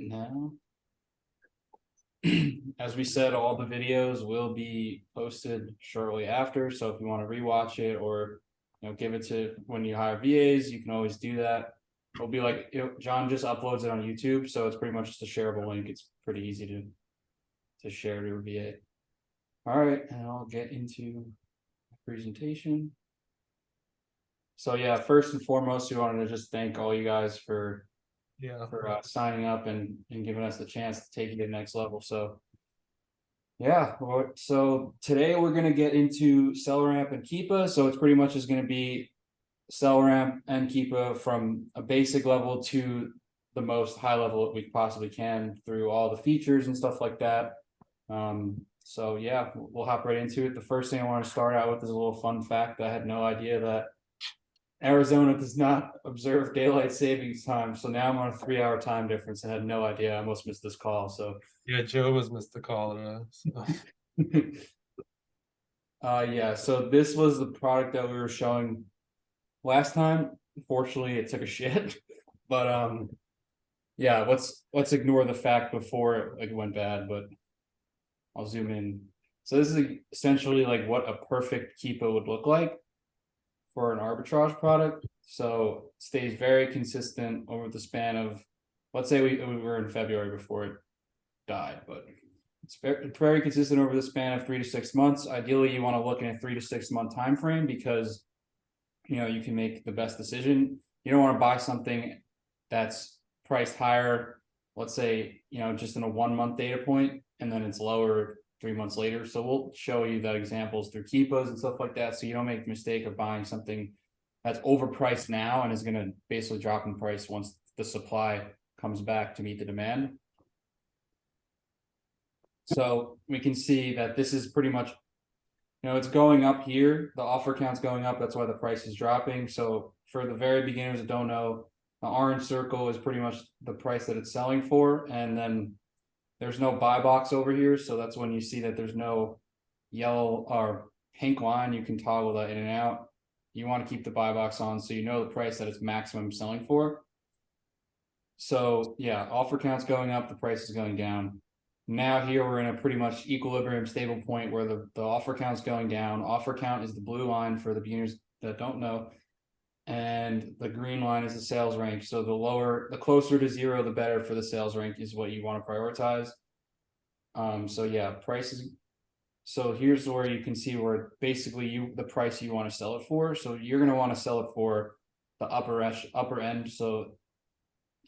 now. As we said, all the videos will be posted shortly after. So if you want to rewatch it or give it to when you hire VAs, you can always do that. It'll be like John just uploads it on YouTube, so it's pretty much just a shareable link. It's pretty easy to share to a VA. All right, and I'll get into the presentation. So yeah, first and foremost, we wanted to just thank all you guys for signing up and giving us the chance to take it to the next level. So yeah, so today we're going to get into Selleramp and Keepa. So it's pretty much just going to be Selleramp and Keepa from a basic level to the most high level that we possibly can through all the features and stuff like that. So yeah, we'll hop right into it. The first thing I want to start out with is a little fun fact that I had no idea that Arizona does not observe daylight savings time. So now I'm on a 3-hour time difference. I had no idea. I almost missed this call. So yeah, Joe was missed the call. So. Yeah, so this was the product that we were showing last time. Unfortunately, it took a shit. But yeah, let's ignore the fact before it went bad, but I'll zoom in. So this is essentially like what a perfect Keepa would look like for an arbitrage product. So it stays very consistent over the span of, let's say we were in February before it died, but it's very consistent over the span of 3 to 6 months. Ideally, you want to look in a 3 to 6 month time frame because you can make the best decision. You don't want to buy something that's priced higher, let's say, just in a 1 month data point, and then it's lower 3 months later. So we'll show you that examples through Keepas and stuff like that. So you don't make the mistake of buying something that's overpriced now and is going to basically drop in price once the supply comes back to meet the demand. So we can see that this is pretty much, it's going up here. The offer count's going up. That's why the price is dropping. So for the very beginners that don't know, the orange circle is pretty much the price that it's selling for. And then there's no buy box over here. So that's when you see that there's no yellow or pink line. You can toggle that in and out. You want to keep the buy box on so you know the price that it's maximum selling for. So yeah, offer count's going up, the price is going down. Now here we're in a pretty much equilibrium stable point where the offer count's going down. Offer count is the blue line for the beginners that don't know. And the green line is the sales rank. So the closer to zero, the better for the sales rank is what you want to prioritize. So yeah, prices. So here's where you can see where basically the price you want to sell it for. So you're going to want to sell it for the upper end. So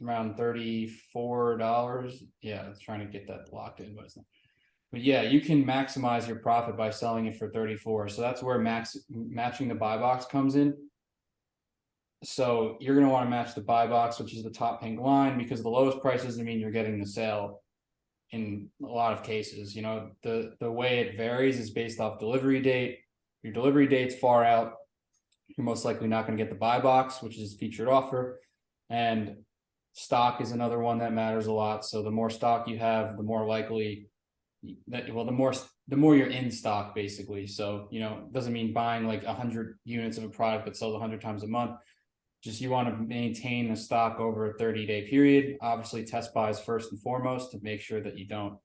around $34. Yeah, it's trying to get that locked in, but it's not. But yeah, you can maximize your profit by selling it for 34. So that's where matching the buy box comes in. So you're going to want to match the buy box, which is the top pink line, because the lowest price doesn't mean you're getting the sale in a lot of cases. The way it varies is based off delivery date. Your delivery date's far out, you're most likely not going to get the buy box, which is featured offer. And stock is another one that matters a lot. So the more stock you have, the more likely that, the more you're in stock, basically. So, it doesn't mean buying like 100 units of a product that sells 100 times a month. Just you want to maintain the stock over a 30-day period. Obviously, test buys first and foremost to make sure that you don't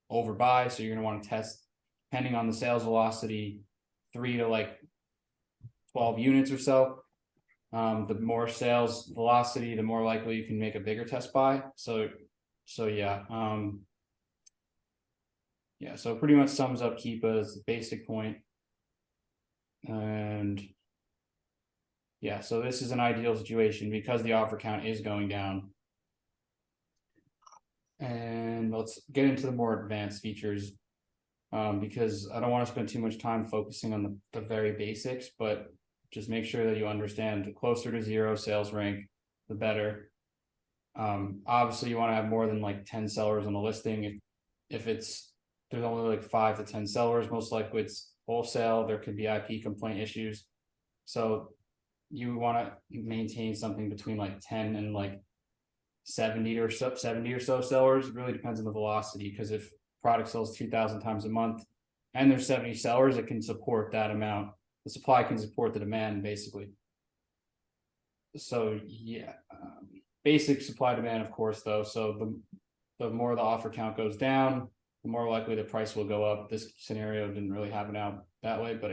overbuy. So you're going to want to test, depending on the sales velocity, 3 to 12 units or so. The more sales velocity, the more likely you can make a bigger test buy. So yeah. Yeah, so it pretty much sums up Keepa as the basic point. And yeah, so this is an ideal situation because the offer count is going down. And let's get into the more advanced features, because I don't want to spend too much time focusing on the very basics, but just make sure that you understand the closer to zero sales rank, the better. Obviously, you want to have more than 10 sellers on the listing. If there's only 5 to 10 sellers, most likely it's wholesale. There could be IP complaint issues. So you want to maintain something between 10 and 70 or so sellers. It really depends on the velocity, because if product sells 2,000 times a month and there's 70 sellers, it can support that amount. The supply can support the demand, basically. So yeah, basic supply demand, of course, though. So the more the offer count goes down, the more likely the price will go up. This scenario didn't really happen out that way, but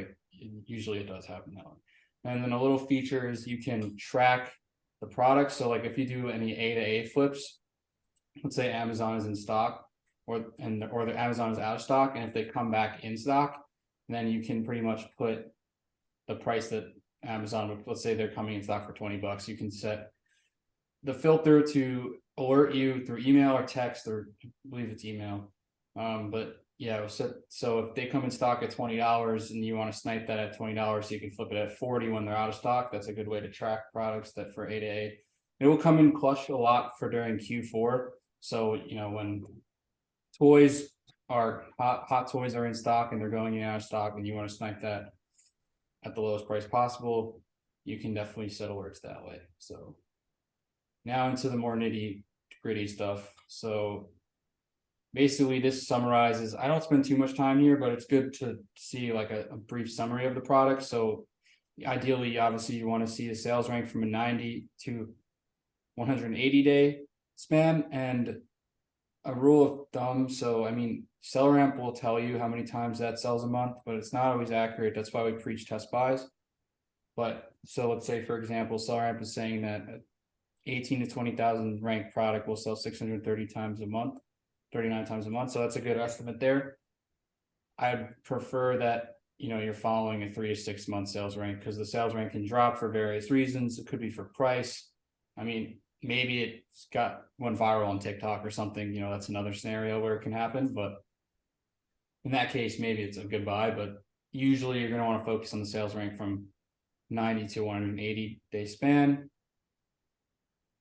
usually it does happen that way. And then a little feature is you can track the product. So like if you do any A to A flips, let's say Amazon is in stock or the Amazon is out of stock, and if they come back in stock, then you can pretty much put the price that Amazon would, let's say they're coming in stock for $20. You can set the filter to alert you through email or text, or I believe it's email. But yeah, so if they come in stock at $20 and you want to snipe that at $20, so you can flip it at 40 when they're out of stock. That's a good way to track products that for A to A. It will come in clutch a lot for during Q4. So, you know, when toys are hot toys are in stock and they're going in out of stock, and you want to snipe that at the lowest price possible, you can definitely set alerts that way. So now into the more nitty gritty stuff. So basically this summarizes, I don't spend too much time here, but it's good to see like a brief summary of the product. So ideally, obviously you want to see a sales rank from a 90 to 180 day span, and a rule of thumb. So, I mean, Selleramp will tell you how many times that sells a month, but it's not always accurate. That's why we preach test buys. But so let's say, for example, Selleramp is saying that 18 to 20,000 ranked product will sell 630 times a month, 39 times a month. So that's a good estimate there. I'd prefer that, you know, you're following a 3 to 6 month sales rank, because the sales rank can drop for various reasons. It could be for price. I mean, maybe it's went viral on TikTok or something, you know, that's another scenario where it can happen. But in that case, maybe it's a good buy. But usually you're going to want to focus on the sales rank from 90 to 180 day span.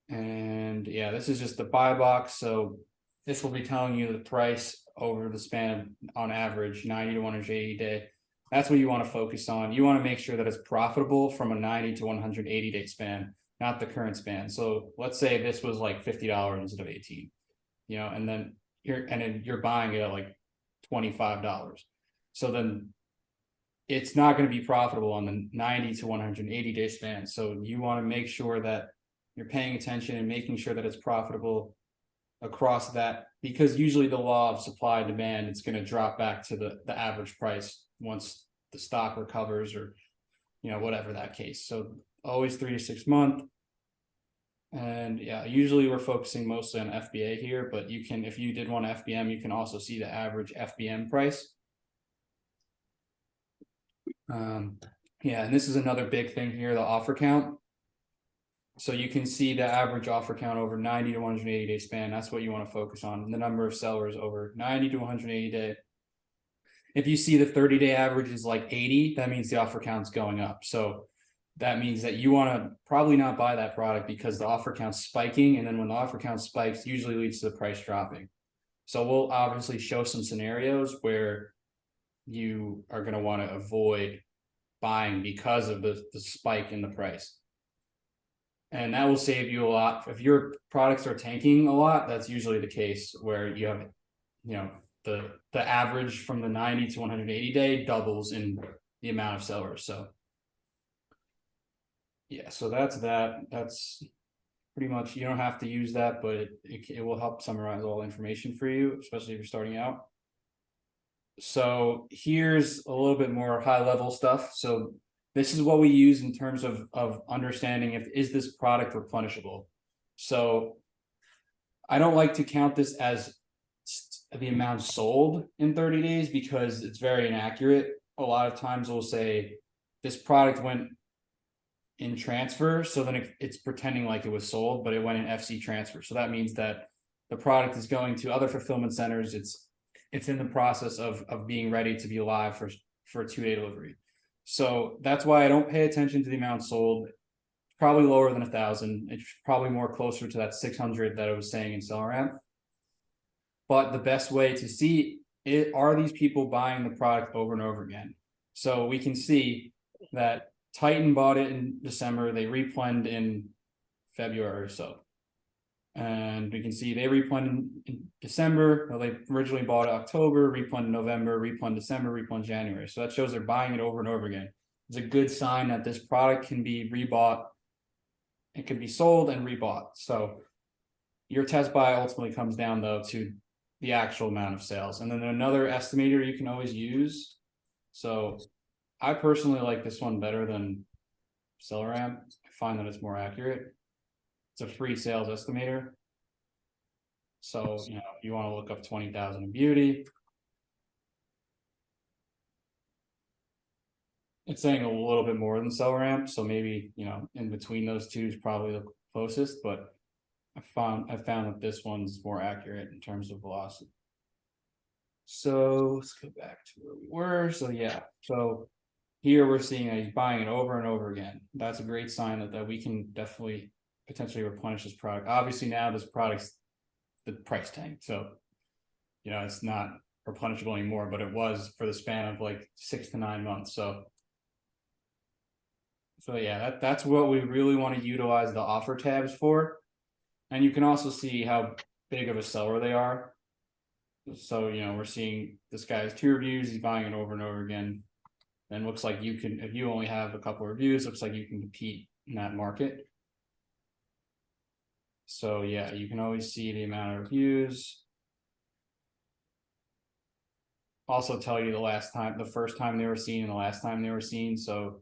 And yeah, this is just the buy box. So this will be telling you the price over the span on average 90 to 180 day. That's what you want to focus on. You want to make sure that it's profitable from a 90 to 180 day span, not the current span. So let's say this was like $50 instead of 18, you know, and then you're buying it at like $25. So then it's not going to be profitable on the 90 to 180 day span. So you want to make sure that you're paying attention and making sure that it's profitable across that, because usually the law of supply and demand, it's going to drop back to the average price once the stock recovers, or, you know, whatever that case. So always 3 to 6 month. And yeah, usually we're focusing mostly on FBA here, but you can, if you did want FBM, you can also see the average FBM price. Yeah, and this is another big thing here, the offer count. So you can see the average offer count over 90 to 180 day span. That's what you want to focus on. And the number of sellers over 90 to 180 day. If you see the 30-day average is like 80, that means the offer count's going up. So that means that you want to probably not buy that product, because the offer count's spiking. And then when the offer count spikes, usually leads to the price dropping. So we'll obviously show some scenarios where you are going to want to avoid buying because of the spike in the price. And that will save you a lot. If your products are tanking a lot, that's usually the case where you have, you know, the average from the 90 to 180 day doubles in the amount of sellers. So yeah, so that's pretty much, you don't have to use that, but it will help summarize all information for you, especially if you're starting out. So here's a little bit more high level stuff. So this is what we use in terms of understanding is this product replenishable. So I don't like to count this as the amount sold in 30 days, because it's very inaccurate. A lot of times we'll say this product went in transfer, so then it's pretending like it was sold, but it went in FC transfer. So that means that the product is going to other fulfillment centers. It's in the process of being ready to be live for a 2-day delivery. So that's why I don't pay attention to the amount sold. It's probably lower than 1,000. It's probably more closer to that 600 that I was saying in Selleramp. But the best way to see it, are these people buying the product over and over again? So we can see that Titan bought it in December. They replenished in February or so. And we can see they replenished in December. Well, they originally bought it October, replenished in November, replenished December, replenished January. So that shows they're buying it over and over again. It's a good sign that this product can be rebought. It can be sold and rebought. So Your test buy ultimately comes down though to the actual amount of sales. And then another estimator you can always use. So I personally like this one better than Selleramp. I find that it's more accurate. It's a free sales estimator. So, you know, if you want to look up 20,000 in beauty, it's saying a little bit more than Selleramp. So maybe, you know, in between those two is probably the closest, but I found that this one's more accurate in terms of velocity. So let's go back to where we were. So yeah, so here we're seeing that he's buying it over and over again. That's a great sign that we can definitely potentially replenish this product. Obviously now this product's the price tank, so you know it's not replenishable anymore, but it was for the span of like 6 to 9 months. So yeah, that's what we really want to utilize the offer tabs for. And you can also see how big of a seller they are. So, you know, we're seeing this guy has 2 reviews, he's buying it over and over again. Then looks like you can, if you only have a couple of reviews, looks like you can compete in that market. So yeah, you can always see the amount of reviews. Also tell you the first time they were seen and the last time they were seen. So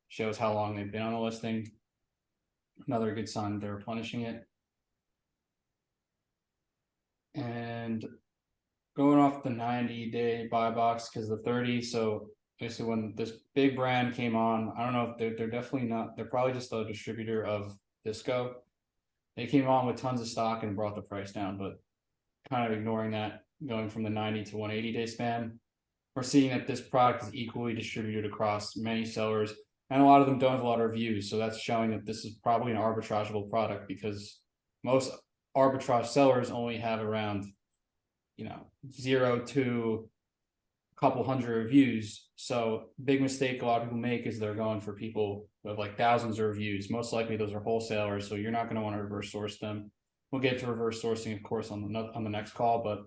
shows how long they've been on the listing. Another good sign they're replenishing it. And going off the 90-day buy box because the 30. So basically, when this big brand came on, I don't know if they're definitely not. They're probably just a distributor of Disco. They came on with tons of stock and brought the price down, but kind of ignoring that, going from the 90 to 180-day span, we're seeing that this product is equally distributed across many sellers, and a lot of them don't have a lot of reviews. So that's showing that this is probably an arbitrageable product because most arbitrage sellers only have around, you know, 0 to a couple hundred reviews. So big mistake a lot of people make is they're going for people with like thousands of reviews. Most likely those are wholesalers, so you're not going to want to reverse source them. We'll get to reverse sourcing, of course, on the next call, but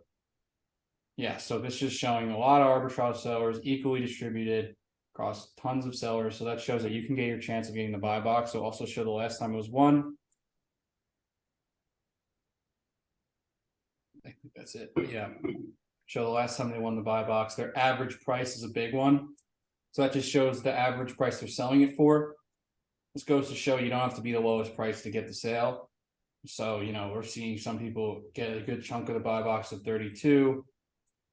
yeah, so this is showing a lot of arbitrage sellers equally distributed across tons of sellers. So that shows that you can get your chance of getting the buy box. So also show the last time it was won. I think that's it. Yeah. Show the last time they won the buy box. Their average price is a big one. So that just shows the average price they're selling it for. This goes to show you don't have to be the lowest price to get the sale. So, you know, we're seeing some people get a good chunk of the buy box at 32,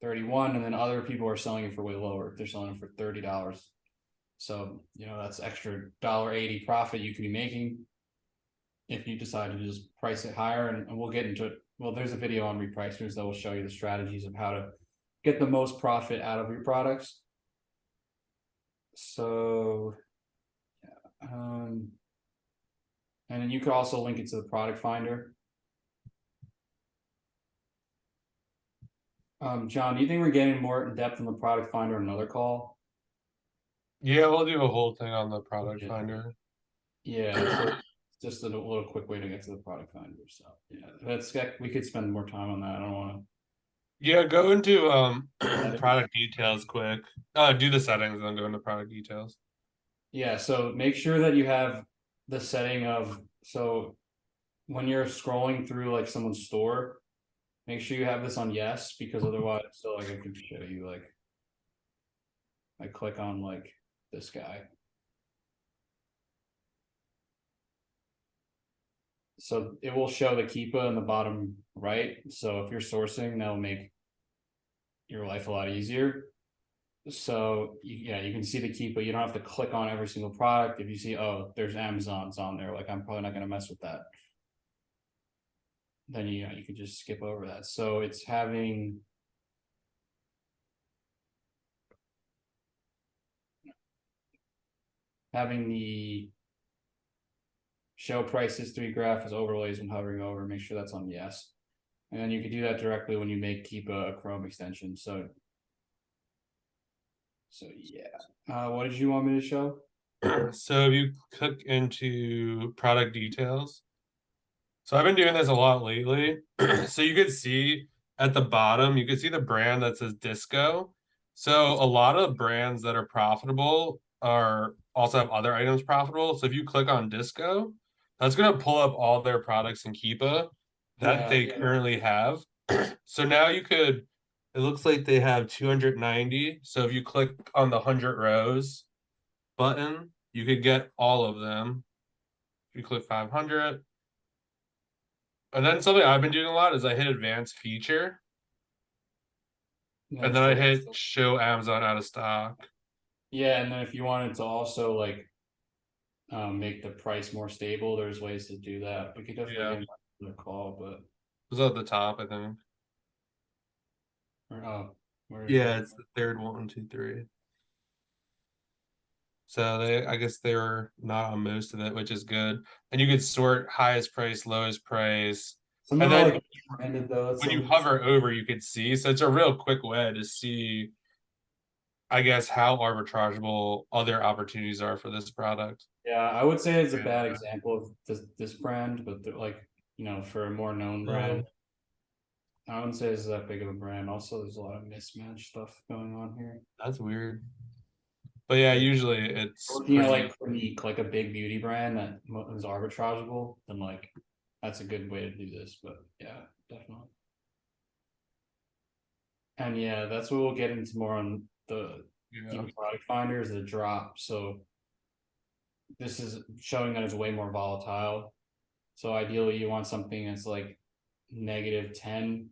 31, and then other people are selling it for way lower. They're selling it for $30. So, you know, that's extra $1.80 profit you could be making if you decide to just price it higher. And we'll get into it. Well, there's a video on repricers that will show you the strategies of how to get the most profit out of your products. So, yeah. And then you could also link it to the product finder. John, do you think we're getting more in depth in the product finder on another call? Yeah, we'll do a whole thing on the product Yeah. finder. Yeah, so just a little quick way to get to the product finder. So yeah, we could spend more time on that. I don't want to. Yeah, go into product details quick. Do the settings and then go into product details. Yeah, so make sure that you have the setting of, so when you're scrolling through like someone's store, make sure you have this on yes, because otherwise, so like I can show you, like I click on like this guy. So it will show the Keepa in the bottom right. So if you're sourcing, that'll make your life a lot easier. So yeah, you can see the Keepa. You don't have to click on every single product. If you see, oh, there's Amazon's on there, like I'm probably not going to mess with that. Then you could just skip over that. So it's having the show price history graph as overlays when hovering over. Make sure that's on yes. And then you can do that directly when you make Keepa a Chrome extension. So yeah. What did you want me to show? So if you click into product details. So I've been doing this a lot lately. So you could see at the bottom, you could see the brand that says Disco. So a lot of brands that are profitable are also have other items profitable. So if you click on Disco, that's going to pull up all their products in Keepa. that Yeah, they currently have. So now you could, it looks like they have 290. So if you click on the 100 rows button, you could get all of them. If you click 500. And then something I've been doing a lot is I hit advanced feature and then I hit show Amazon out of stock. yeah, and then if you wanted to also like make the price more stable, there's ways to do that. We could definitely Yeah. get into the call, but It was at the top, I think. where is Yeah, it? it's the third one, two, three. So they, I guess they were not on most of it, which is good. And you could sort highest price, lowest price. Some And are then like branded though. It's when you like hover over, you could see. So it's a real quick way to see, I guess, how arbitrageable other opportunities are for this product. yeah, I would say it's a bad example of this brand, but like for a more known brand, I wouldn't say it's that big of a brand. Also, there's a lot of mismatch stuff going on here. That's weird. But yeah, usually it's Looking at pretty. like Clinique, like a big beauty brand that is arbitrageable, then like that's a good way to do this. But yeah, definitely. And yeah, that's what we'll get into more on the Yeah. product finder is the drop. So this is showing that it's way more volatile. So ideally you want something that's like -10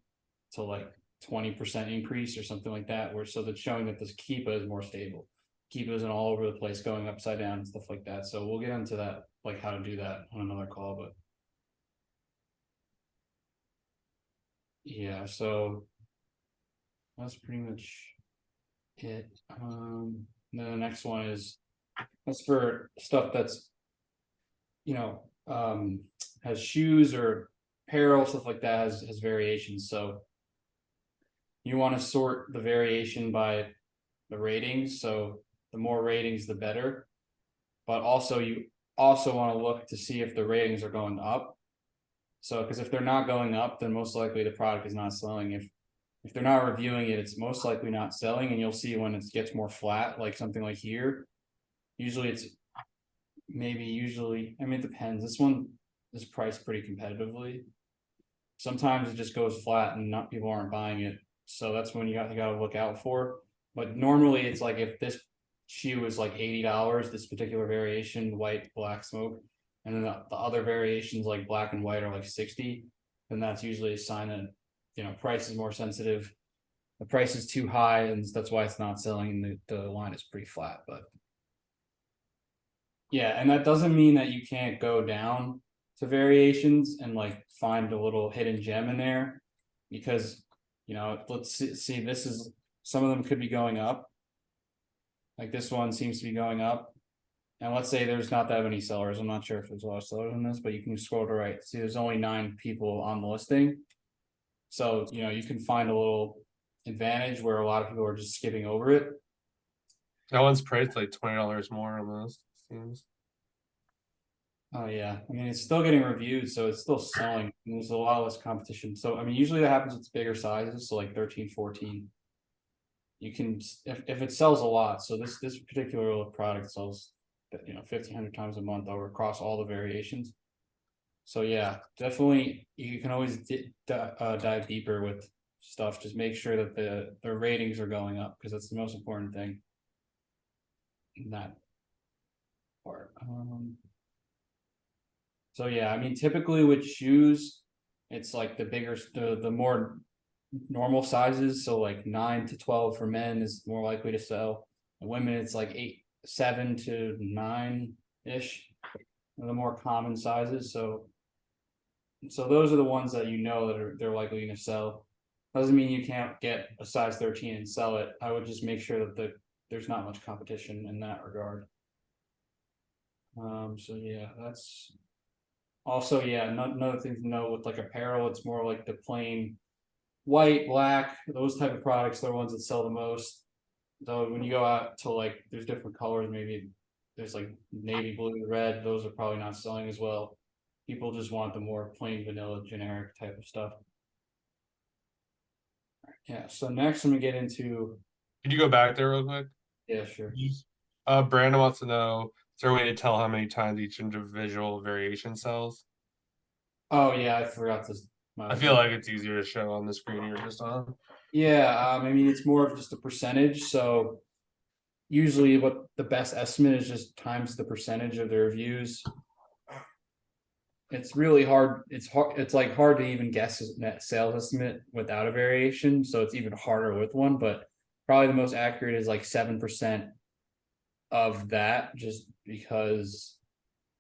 to like 20% increase or something like that, where so that's showing that this Keepa is more stable. Keepa isn't all over the place going upside down and stuff like that. So we'll get into that, like how to do that on another call. But yeah, so that's pretty much it. Then the next one is that's for stuff that's you know has shoes or apparel stuff like that has variations. So you want to sort the variation by the ratings. So the more ratings, the better. But also you also want to look to see if the ratings are going up. So because if they're not going up, then most likely the product is not selling. If they're not reviewing it, it's most likely not selling. And you'll see when it gets more flat, like something like here. Usually it's I mean it depends. This one is priced pretty competitively. Sometimes it just goes flat and not people aren't buying it. So that's when you got to look out for. But normally it's like if this shoe is like $80, this particular variation, white, black, smoke, and then the other variations like black and white are like 60, then that's usually a sign that price is more sensitive. The price is too high, and that's why it's not selling. And the line is pretty flat, but yeah, and that doesn't mean that you can't go down to variations and like find a little hidden gem in there because let's see this is some of them could be going up. Like this one seems to be going up. And let's say there's not that many sellers. I'm not sure if there's a lot of sellers in this, but you can scroll to right. See, there's only 9 people on the listing. So, you can find a little advantage where a lot of people are just skipping over it. That one's priced like $20 more almost, seems. Oh yeah, I mean it's still getting reviewed, so it's still selling. And there's a lot less competition. So I mean, usually that happens with bigger sizes, so like 13, 14. You can if it sells a lot. So this particular product sells 1,500 times a month over across all the variations. So yeah, definitely you can always dive deeper with stuff. Just make sure that the ratings are going up because that's the most important thing in that part. So yeah, I mean, typically with shoes, it's like the more normal sizes. So like 9 to 12 for men is more likely to sell. And women, it's like 7 to 9 ish, the more common sizes. So those are the ones that that they're likely going to sell. Doesn't mean you can't get a size 13 and sell it. I would just make sure that there's not much competition in that regard. So yeah, that's also, yeah, another thing to know with like apparel, it's more like the plain white, black, those type of products, they're the ones that sell the most. So when you go out to like, there's different colors, maybe there's like navy blue, red, those are probably not selling as well. People just want the more plain vanilla generic type of stuff. Yeah, so next I'm gonna get into, Could you go back there real quick? yeah, sure. Brandon wants to know, is there a way to tell how many times each individual variation sells? Oh yeah, I forgot to I feel like it's easier to show on the screen you're just on. Yeah, I mean, it's more of just a percentage. So usually what the best estimate is just times the percentage of the reviews. It's really hard. It's like hard to even guess a net sales estimate without a variation. So it's even harder with one, but probably the most accurate is like 7% of that, just because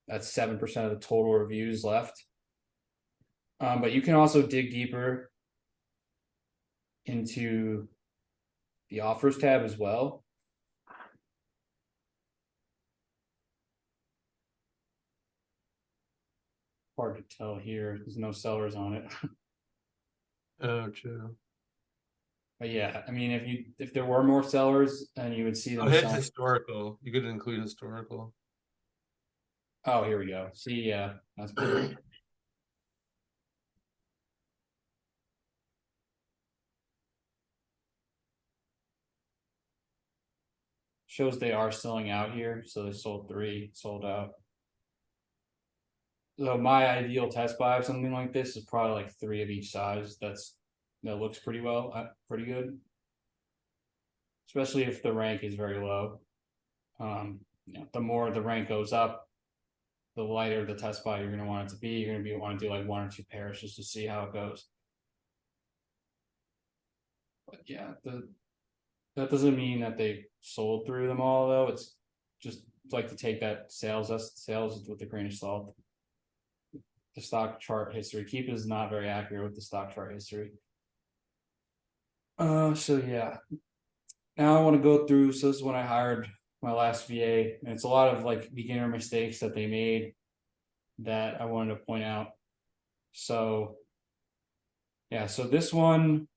that's 7% of the total reviews left. But you can also dig deeper into the offers tab as well. Hard to tell here. There's no sellers on it. Oh, true. But yeah, I mean, if there were more sellers, then you would see Oh, them hit selling. historical. You could include historical. Oh, here we go. See, yeah, that's better. Shows they are selling out here, so they sold 3, sold out. So my ideal test buy of something like this is probably like 3 of each size. That looks pretty well, pretty good. Especially if the rank is very low. The more the rank goes up, the lighter the test buy you're going to want it to be. You're going to want to do like 1 or 2 pairs just to see how it goes. But yeah, that doesn't mean that they sold through them all though. It's just like to take that sales with a grain of salt. The stock chart history. Keepa is not very accurate with the stock chart history. So yeah. Now I want to go through. So this is when I hired my last VA, and it's a lot of like beginner mistakes that they made that I wanted to point out. So yeah, so this one,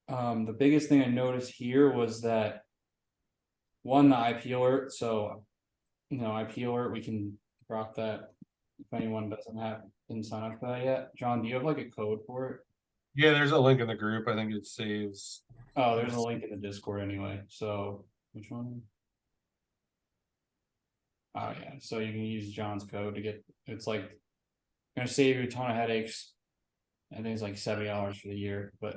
the biggest thing I noticed here was that one, the IP alert. So IP alert, we can drop that if anyone didn't sign up for that yet. John, do you have like a code for it? Yeah, there's a link in the group. I think it saves. Oh, there's a link in the Discord anyway. So which one? Oh yeah, so you can use John's code to get. It's like gonna save you a ton of headaches. I think it's like $70 for the year, but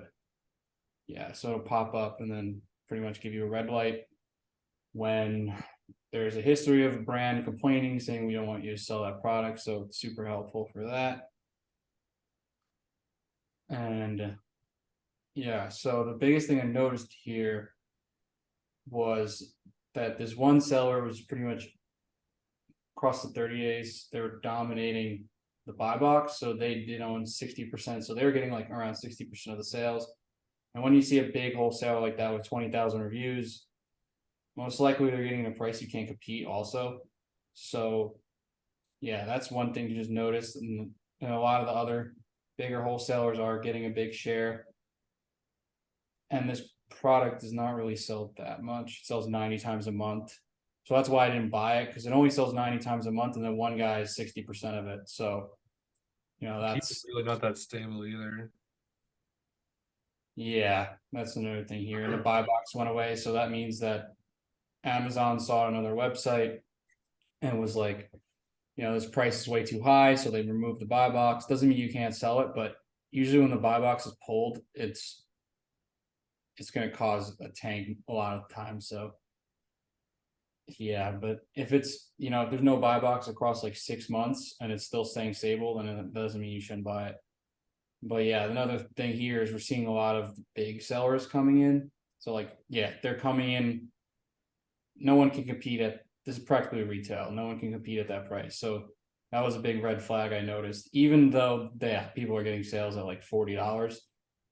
yeah, so it'll pop up and then pretty much give you a red light when there's a history of a brand complaining, saying we don't want you to sell that product. So it's super helpful for that. And yeah, so the biggest thing I noticed here was that this one seller was pretty much across the 30 days, they were dominating the buy box. So they did own 60%. So they were getting like around 60% of the sales. And when you see a big wholesaler like that with 20,000 reviews, most likely they're getting a price you can't compete also. So yeah, that's one thing to just notice. And a lot of the other bigger wholesalers are getting a big share. And this product does not really sell that much. It sells 90 times a month. So that's why I didn't buy it, because it only sells 90 times a month, and then one guy is 60% of it. So, Keepa's really not that stable either. Yeah, that's another thing here. And the buy box went away. So that means that Amazon saw another website and was like, this price is way too high. So they removed the buy box. Doesn't mean you can't sell it, but usually when the buy box is pulled, it's going to cause a tank a lot of times. So yeah, but if it's, if there's no buy box across like 6 months and it's still staying stable, then it doesn't mean you shouldn't buy it. But yeah, another thing here is we're seeing a lot of big sellers coming in. So like, yeah, they're coming in. No one can compete at this is practically retail. No one can compete at that price. So that was a big red flag I noticed. Even though people are getting sales at like $40,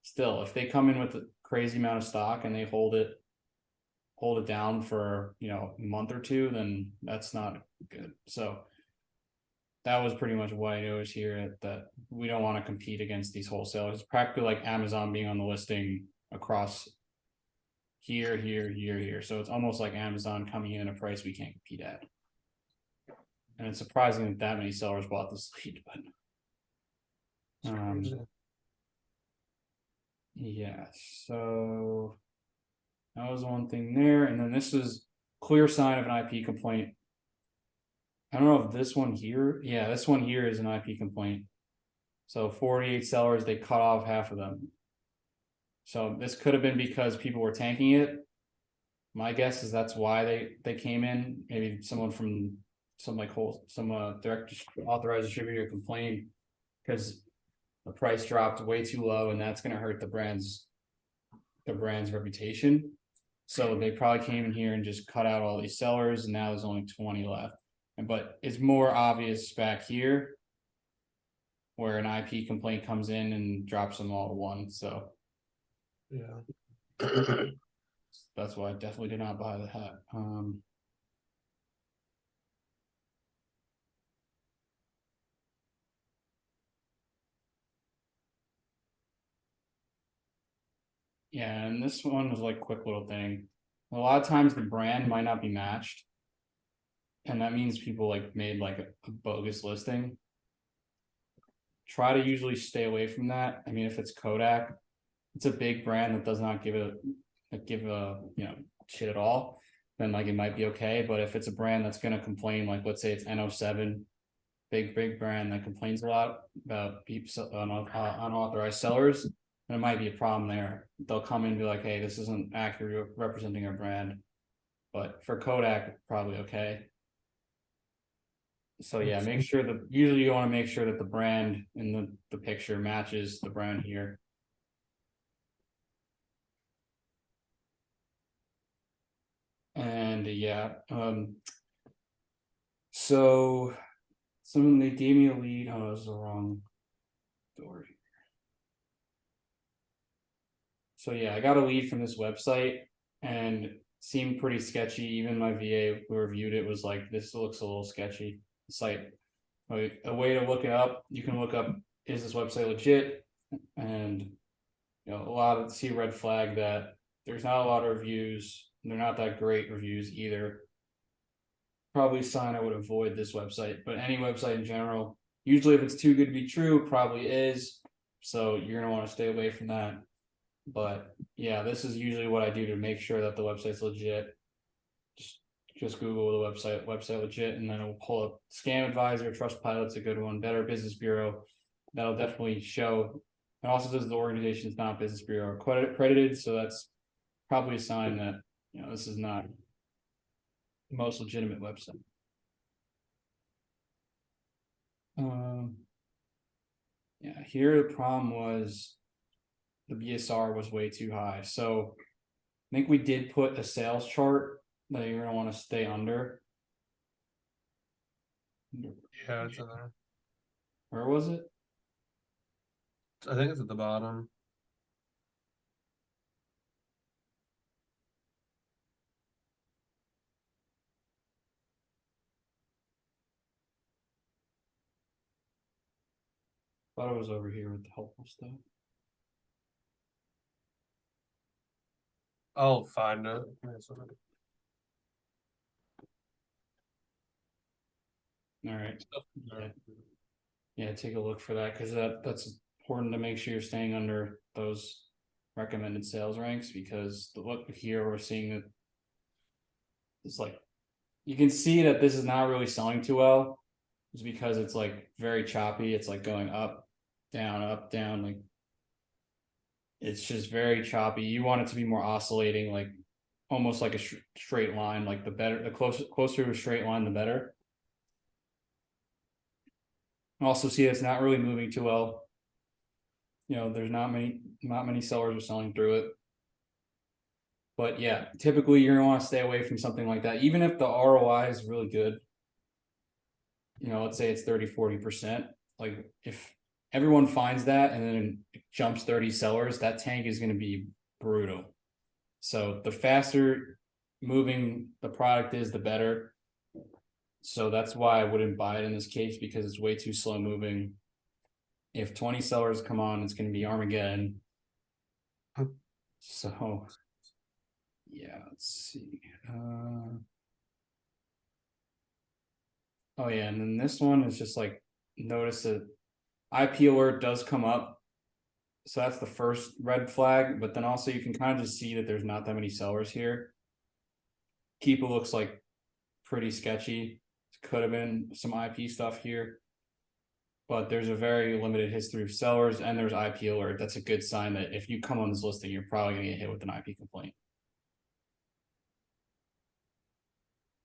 still, if they come in with a crazy amount of stock and they hold it down for a month or two, then that's not good. So that was pretty much what I noticed here, that we don't want to compete against these wholesalers. It's practically like Amazon being on the listing across here. So it's almost like Amazon coming in at a price we can't compete at. And it's surprising that many sellers bought this lead, but yeah, so that was one thing there. And then this is clear sign of an IP complaint. I don't know if this one here, yeah, this one here is an IP complaint. So 48 sellers, they cut off half of them. So this could have been because people were tanking it. My guess is that's why they came in. Maybe someone from some direct authorized distributor complained because the price dropped way too low, and that's going to hurt the brand's reputation. So they probably came in here and just cut out all these sellers, and now there's only 20 left. But it's more obvious back here where an IP complaint comes in and drops them all to one. So yeah. that's why I definitely did not buy the hat. Yeah, and this one was like quick little thing. A lot of times the brand might not be matched, and that means people like made like a bogus listing. Try to usually stay away from that. I mean, if it's Kodak, it's a big brand that does not give a shit at all, then like it might be okay. But if it's a brand that's gonna complain, like let's say it's N07, big brand that complains a lot about people unauthorized sellers, there might be a problem there. They'll come in and be like, hey, this isn't accurate representing our brand. But for Kodak, probably okay. So yeah, make sure that usually you want to make sure that the brand in the picture matches the brand here. And yeah, so someone they gave me a lead. Oh, it was the wrong door. So yeah, I got a lead from this website and seemed pretty sketchy. Even my VA who reviewed it was like, this looks a little sketchy. It's like a way to look it up. You can look up, is this website legit? And a lot of see red flag that there's not a lot of reviews. They're not that great reviews either. Probably a sign I would avoid this website, but any website in general, usually if it's too good to be true, probably is. So you're gonna want to stay away from that. But yeah, this is usually what I do to make sure that the website's legit. Just Google the website legit, and then it'll pull up Scam Advisor, Trustpilot's a good one, Better Business Bureau. That'll definitely show. It also says the organization is not Business Bureau accredited, so that's probably a sign that this is not the most legitimate website. Yeah, here the problem was the BSR was way too high. So I think we did put a sales chart that you're gonna want to stay under. Yeah, it's in there. Where was it? I think it's at the bottom. Thought it was over here with the helpful stuff. I'll find it. All right. Yeah, take a look for that because that's important to make sure you're staying under those recommended sales ranks, because the look here we're seeing that it's like you can see that this is not really selling too well. It's because it's like very choppy. It's like going up, down, like it's just very choppy. You want it to be more oscillating, like almost like a straight line. Like the closer to a straight line, the better. Also see it's not really moving too well. There's not many sellers are selling through it. But yeah, typically you're gonna want to stay away from something like that, even if the ROI is really good. Let's say it's 30-40%. Like if everyone finds that and then it jumps 30 sellers, that tank is going to be brutal. So the faster moving the product is, the better. So that's why I wouldn't buy it in this case, because it's way too slow moving. If 20 sellers come on, it's going to be Armageddon. So yeah, let's see. Oh yeah, and then this one is just like, notice that IP alert does come up. So that's the first red flag, but then also you can kind of just see that there's not that many sellers here. Keepa looks like pretty sketchy. Could have been some IP stuff here. but there's a very limited history of sellers and there's IP alert. That's a good sign that if you come on this listing, you're probably gonna get hit with an IP complaint.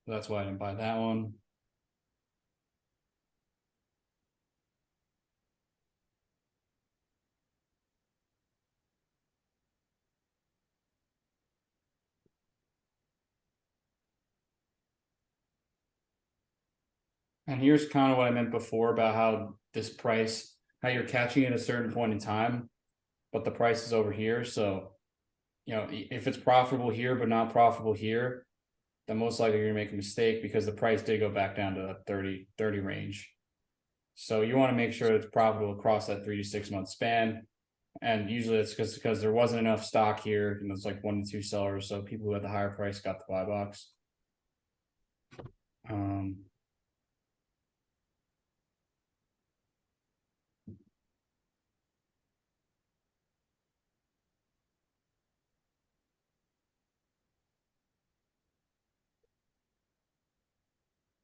So that's why I didn't buy that one. And here's kind of what I meant before about how this price, how you're catching it at a certain point in time, but the price is over here. So, if it's profitable here, but not profitable here, then most likely you're gonna make a mistake because the price did go back down to the 30 range. So you want to make sure it's profitable across that 3 to 6 month span. And usually it's because there wasn't enough stock here, and it's like 1 to 2 sellers. So people who had the higher price got the buy box.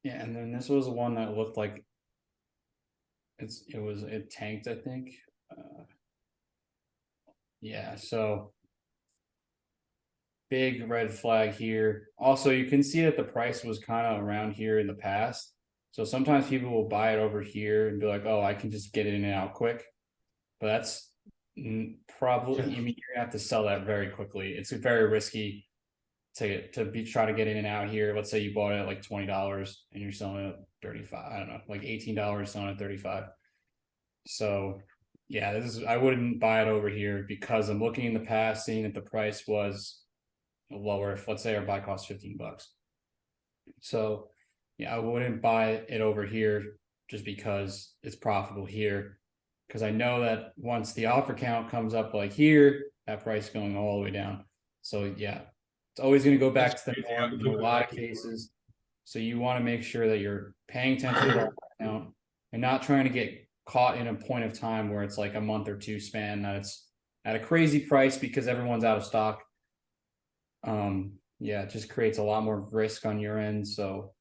Yeah, and then this was the one that looked like it tanked, I think. Yeah, so big red flag here. Also, you can see that the price was kind of around here in the past. So sometimes people will buy it over here and be like, "Oh, I can just get it in and out quick," but that's probably. I mean, you're gonna have to sell that very quickly. It's very risky to be try to get in and out here. Let's say you bought it at like $20 and you're selling it at 35. I don't know, like $18 selling at 35. So yeah, I wouldn't buy it over here because I'm looking in the past, seeing that the price was lower. If let's say our buy cost $15. So yeah, I wouldn't buy it over here just because it's profitable here. Because I know that once the offer count comes up like here, that price is going all the way down. So yeah, it's always going to go back to the norm in a lot of cases. So you want to make sure that you're paying attention to the offer count and not trying to get caught in a point of time where it's like a month or two span that it's at a crazy price because everyone's out of stock. Yeah, it just creates a lot more risk on your end. So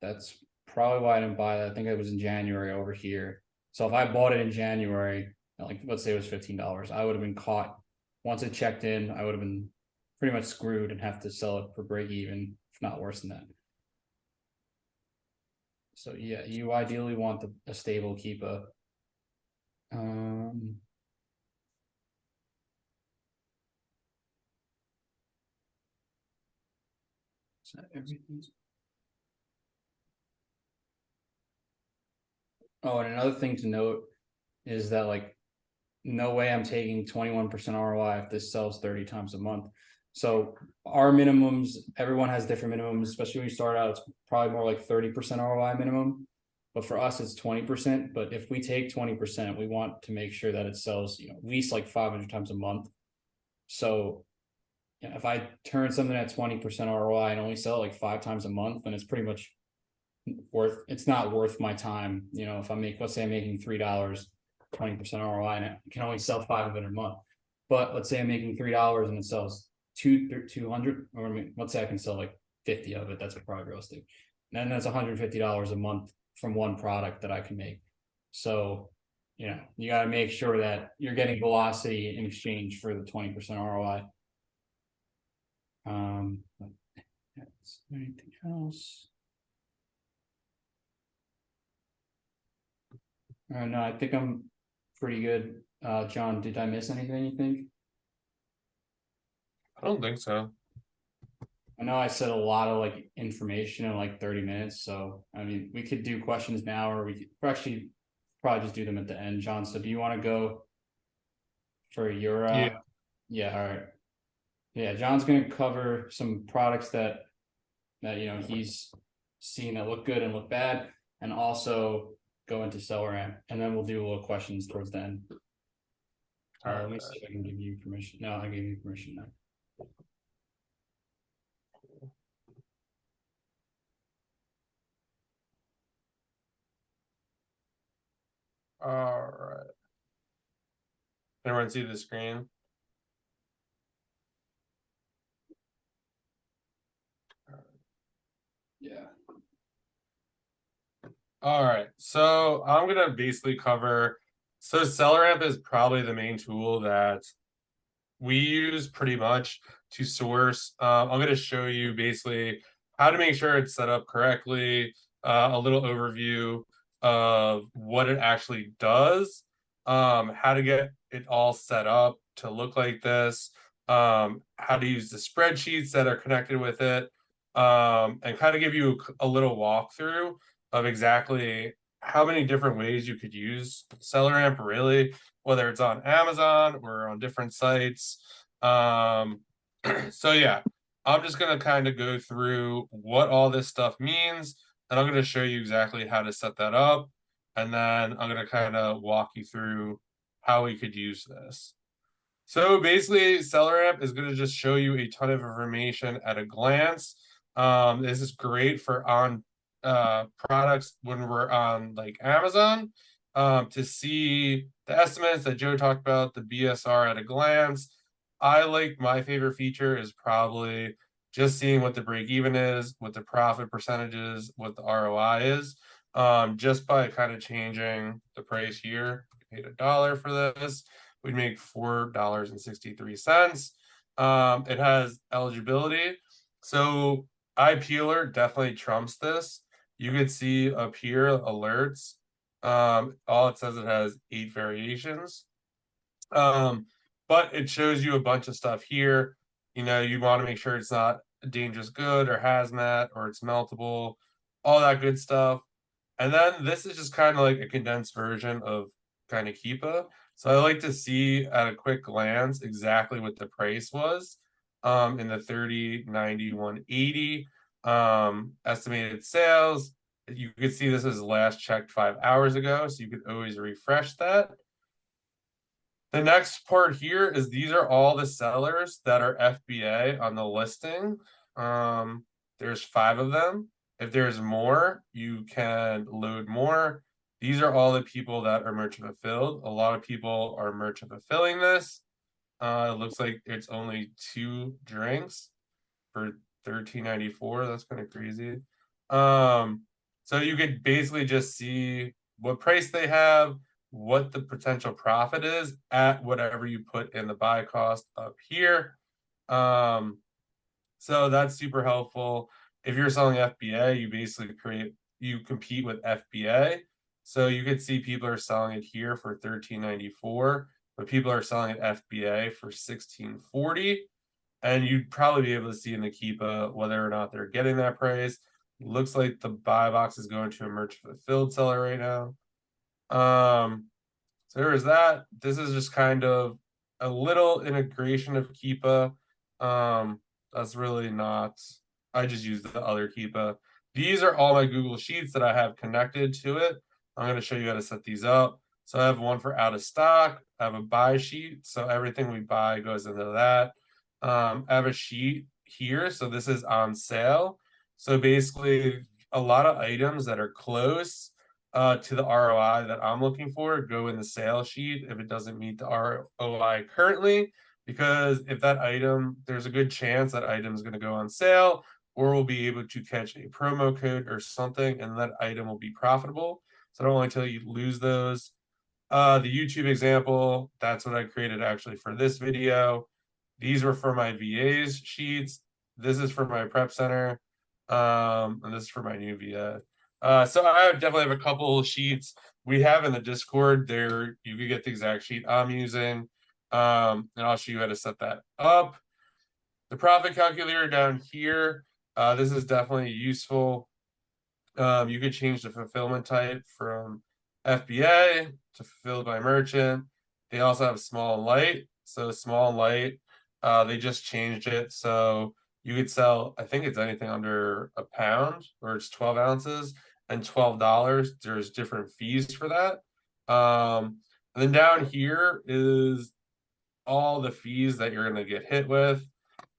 that's probably why I didn't buy it. I think it was in January over here. So if I bought it in January, like let's say it was $15, I would have been caught. Once it checked in, I would have been pretty much screwed and have to sell it for break even, if not worse than that. So yeah, you ideally want a stable Keepa. So everything's. Oh, and another thing to note is that like no way I'm taking 21% ROI if this sells 30 times a month. So our minimums, everyone has different minimums, especially when you start out, it's probably more like 30% ROI minimum. But for us, it's 20%. But if we take 20%, we want to make sure that it sells, at least like 500 times a month. So if I turn something at 20% ROI and only sell it like 5 times a month, then it's pretty much it's not worth my time. If let's say I'm making $3, 20% ROI, and it can only sell 5 of it a month. But let's say I'm making $3 and it sells 200, or let's say I can sell like 50 of it. That's probably realistic. And then that's $150 a month from one product that I can make. So, you got to make sure that you're getting velocity in exchange for the 20% ROI. Anything else? No, I think I'm pretty good. John, did I miss anything you think? I don't think so. I know I said a lot of like information in like 30 minutes. So, I mean, we could do questions now, or we could actually probably just do them at the end, John. So, do you want to go for your, yeah, all right. Yeah, John's going to cover some products that, he's seen that look good and look bad, and also go into Selleramp, and then we'll do a little questions towards the end. Let me see if I can give you permission. No, I gave you permission now. All right. Everyone see the screen? Yeah. All right, so I'm gonna basically cover. So Selleramp is probably the main tool that we use pretty much to source. I'm going to show you basically how to make sure it's set up correctly, a little overview of what it actually does, how to get it all set up to look like this, how to use the spreadsheets that are connected with it, and kind of give you a little walkthrough of exactly how many different ways you could use Selleramp really, whether it's on Amazon or on different sites. Um, so yeah, I'm just gonna kind of go through what all this stuff means, and I'm gonna show you exactly how to set that up, and then I'm gonna kind of walk you through how we could use this. So basically, Selleramp is going to just show you a ton of information at a glance. This is great for on products when we're on like Amazon, to see the estimates that Joe talked about, the BSR at a glance. I like my favorite feature is probably just seeing what the break even is, what the profit percentages, what the ROI is, just by kind of changing the price here. We paid $1 for this, we'd make $4.63. It has eligibility. So iPeeler definitely trumps this. You could see up here alerts. All it says, it has 8 variations. But it shows you a bunch of stuff here. You know, you want to make sure it's not a dangerous good or hazmat or it's meltable, all that good stuff. And then this is just kind of like a condensed version of kind of Keepa. So I like to see at a quick glance exactly what the price was, in the 30, 90, 180, estimated sales. You could see this is last checked 5 hours ago, so you could always refresh that. The next part here is these are all the sellers that are FBA on the listing. There's 5 of them. If there's more, you can load more. These are all the people that are merchant fulfilled. A lot of people are merchant fulfilling this. It looks like it's only 2 drinks for $13.94. That's kind of crazy. So you could basically just see what price they have, what the potential profit is at whatever you put in the buy cost up here. Um, so that's super helpful. If you're selling FBA, you basically compete with FBA. So you could see people are selling it here for $13.94, but people are selling it FBA for $16.40. And you'd probably be able to see in the Keepa whether or not they're getting that price. Looks like the buy box is going to a merchant fulfilled seller right now. So there is that. This is just kind of a little integration of Keepa. That's really not, I just use the other Keepa. These are all my Google Sheets that I have connected to it. I'm going to show you how to set these up. So I have one for out of stock. I have a buy sheet. So everything we buy goes into that. I have a sheet here. So this is on sale. So basically, a lot of items that are close to the ROI that I'm looking for go in the sales sheet if it doesn't meet the ROI currently. Because if that item, there's a good chance that item is going to go on sale, or we'll be able to catch a promo code or something, and that item will be profitable. So I don't want to tell you lose those. The YouTube example, that's what I created actually for this video. These were for my VA's sheets. This is for my prep center. And this is for my new VA. So I definitely have a couple sheets we have in the Discord there. You can get the exact sheet I'm using. And I'll show you how to set that up. The profit calculator down here. This is definitely useful. You could change the fulfillment type from FBA to fulfilled by merchant. They also have small and light. So small and light, they just changed it. So you could sell, I think it's anything under a pound, or it's 12 ounces and $12. There's different fees for that. And then down here is all the fees that you're going to get hit with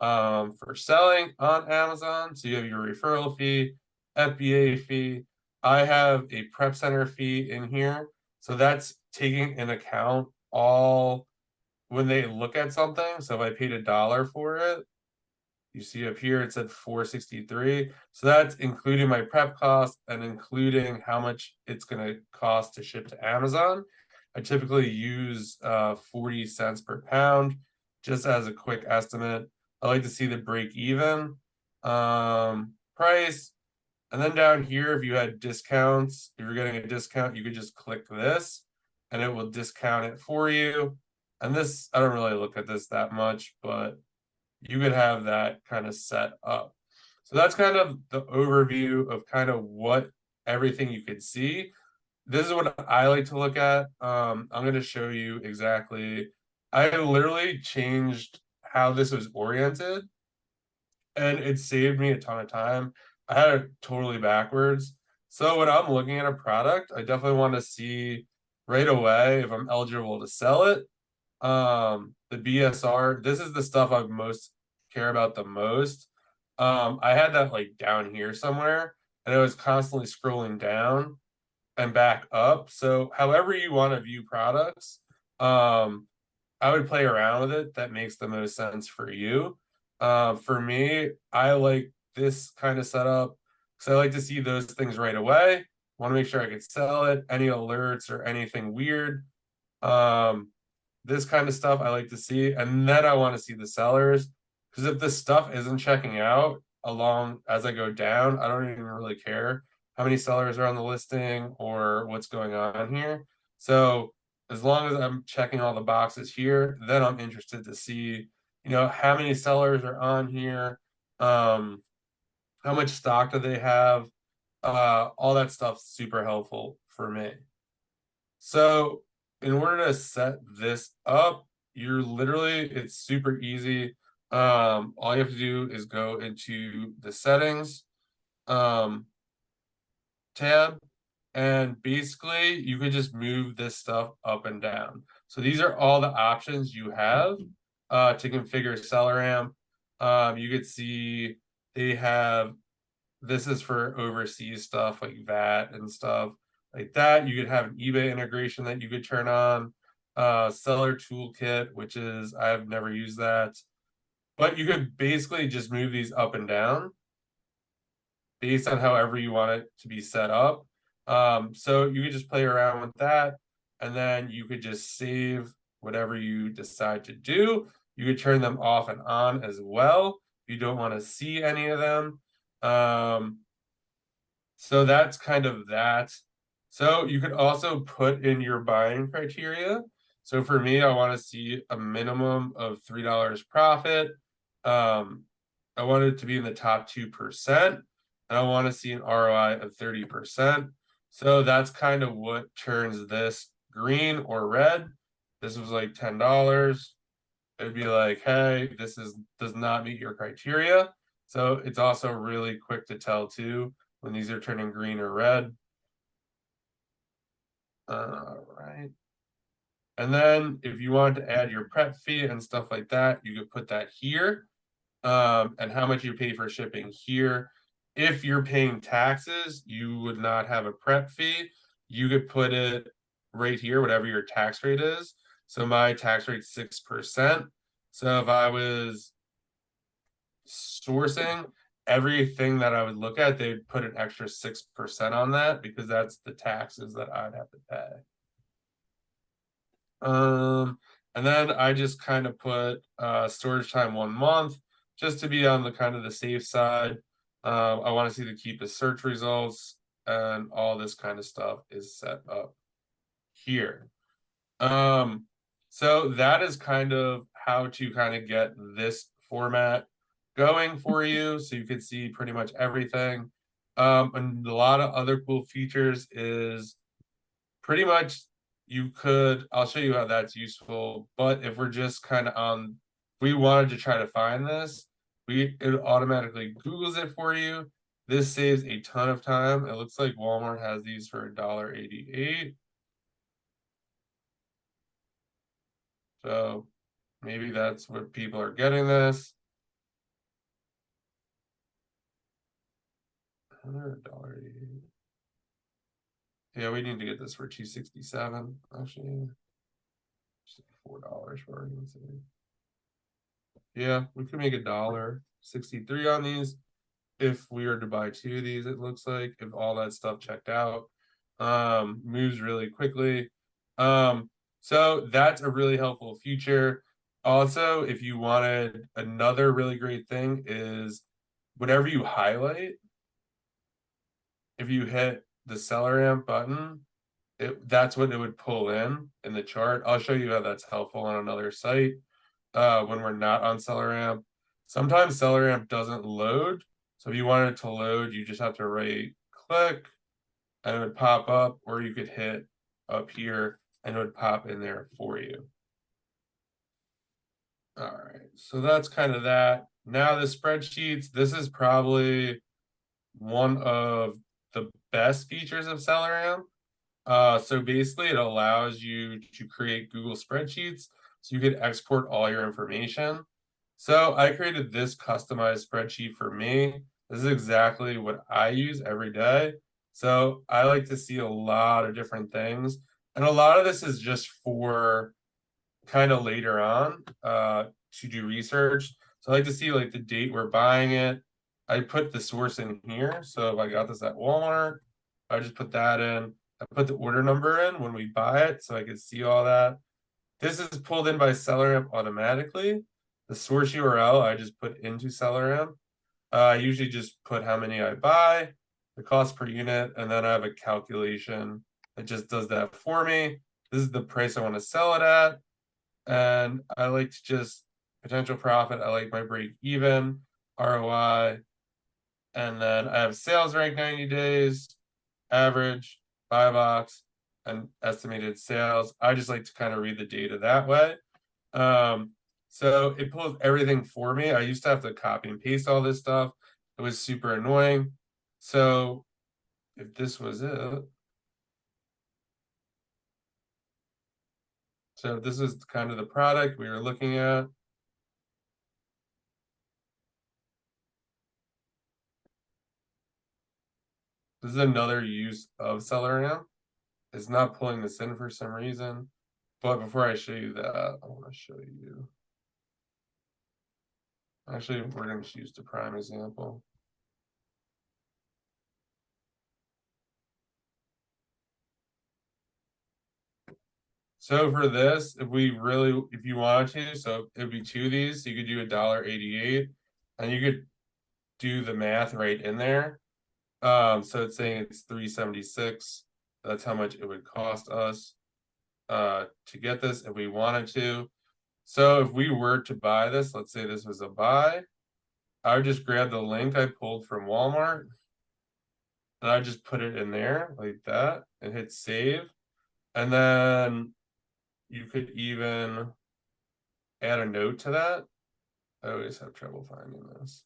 for selling on Amazon. So you have your referral fee, FBA fee. I have a prep center fee in here. So that's taking in account all when they look at something. So if I paid $1 for it, You see up here it said 463. So that's including my prep cost and including how much it's going to cost to ship to Amazon. I typically use 40 cents per pound just as a quick estimate. I like to see the break even price. And then down here, if you had discounts, if you're getting a discount, you could just click this and it will discount it for you. And this, I don't really look at this that much, but you could have that kind of set up. So that's kind of the overview of kind of what everything you could see. This is what I like to look at. I'm going to show you exactly. I literally changed how this was oriented and it saved me a ton of time. I had it totally backwards. So when I'm looking at a product, I definitely want to see right away if I'm eligible to sell it. The BSR, this is the stuff I most care about the most. I had that like down here somewhere, and it was constantly scrolling down and back up. So however you want to view products, I would play around with it. That makes the most sense for you. For me, I like this kind of setup because I like to see those things right away. Want to make sure I can sell it. Any alerts or anything weird. Um, this kind of stuff I like to see, and then I want to see the sellers because if the stuff isn't checking out along as I go down, I don't even really care how many sellers are on the listing or what's going on here. So as long as I'm checking all the boxes here, then I'm interested to see, how many sellers are on here, how much stock do they have, all that stuff's super helpful for me. So in order to set this up, it's super easy. All you have to do is go into the settings tab, and basically you can just move this stuff up and down. So these are all the options you have to configure Selleramp. You could see they have this is for overseas stuff like VAT and stuff like that. You could have an eBay integration that you could turn on. Seller toolkit, which is I've never used that, but you could basically just move these up and down based on however you want it to be set up. So you could just play around with that, and then you could just save whatever you decide to do. You could turn them off and on as well if you don't want to see any of them. So that's kind of that. So you could also put in your buying criteria. So for me, I want to see a minimum of $3 profit. I want it to be in the top 2%, and I want to see an ROI of 30%. So that's kind of what turns this green or red. This was like $10. It'd be like, hey, does not meet your criteria. So it's also really quick to tell too when these are turning green or red. All right. And then if you want to add your prep fee and stuff like that, you could put that here. And how much you pay for shipping here. If you're paying taxes, you would not have a prep fee. You could put it right here, whatever your tax rate is. So my tax rate's 6%. So if I was sourcing everything that I would look at, they'd put an extra 6% on that because that's the taxes that I'd have to pay. And then I just kind of put storage time 1 month just to be on the kind of the safe side. I want to see the Keepa search results, and all this kind of stuff is set up here. So that is kind of how to kind of get this format going for you, so you can see pretty much everything. And a lot of other cool features is pretty much I'll show you how that's useful, but if we're just kind of we wanted to try to find this, it automatically Googles it for you. This saves a ton of time. It looks like Walmart has these for $1.88. So maybe that's what people are getting this. $1.88. Yeah, we need to get this for $2.67. Actually, $4 for argument's sake. Yeah, we could make $1.63 on these if we were to buy two of these, it looks like, if all that stuff checked out. Moves really quickly. So that's a really helpful feature. Also, if you wanted, another really great thing is whatever you highlight, if you hit the Selleramp button, that's what it would pull in the chart. I'll show you how that's helpful on another site when we're not on Selleramp. Sometimes Selleramp doesn't load. So if you want it to load, you just have to right click and it would pop up, or you could hit up here and it would pop in there for you. All right, so that's kind of that. Now the spreadsheets, this is probably one of the best features of Selleramp. So basically it allows you to create Google spreadsheets so you could export all your information. So I created this customized spreadsheet for me. This is exactly what I use every day. So I like to see a lot of different things. And a lot of this is just for kind of later on to do research. So I like to see like the date we're buying it. I put the source in here. So if I got this at Walmart, I just put that in. I put the order number in when we buy it so I could see all that. This is pulled in by Selleramp automatically. The source URL I just put into Selleramp. I usually just put how many I buy, the cost per unit, and then I have a calculation that just does that for me. This is the price I want to sell it at. And I like to just potential profit. I like my break even, ROI, and then I have sales rank 90 days, average, buy box, and estimated sales. I just like to kind of read the data that way. So it pulls everything for me. I used to have to copy and paste all this stuff. It was super annoying. So if this was it, so this is kind of the product we were looking at. This is another use of Selleramp. It's not pulling this in for some reason. But before I show you that, I want to show you. Actually, we're going to use the prime example. So for this, if you wanted to, so it would be two of these. So you could do $1.88, and you could do the math right in there. So it's saying it's 376. That's how much it would cost us to get this if we wanted to. So if we were to buy this, let's say this was a buy, I would just grab the link I pulled from Walmart and I just put it in there like that and hit save. And then you could even add a note to that. I always have trouble finding this.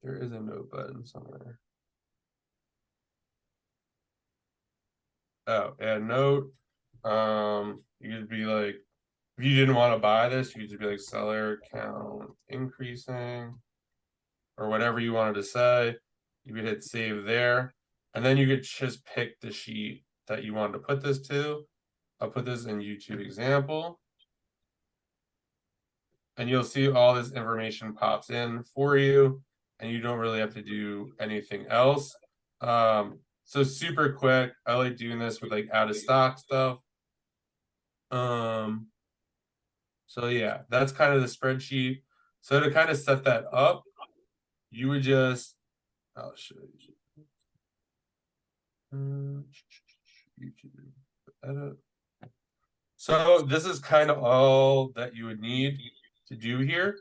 There is a note button somewhere. Oh, add note. You could be like, if you didn't want to buy this, you could just be like seller count increasing or whatever you wanted to say. You could hit save there. And then you could just pick the sheet that you wanted to put this to. I'll put this in YouTube example. And you'll see all this information pops in for you. And you don't really have to do anything else. So super quick. I like doing this with like out of stock stuff. So yeah, that's kind of the spreadsheet. So to kind of set that up, you would just, I'll show you. YouTube edit. So this is kind of all that you would need to do here.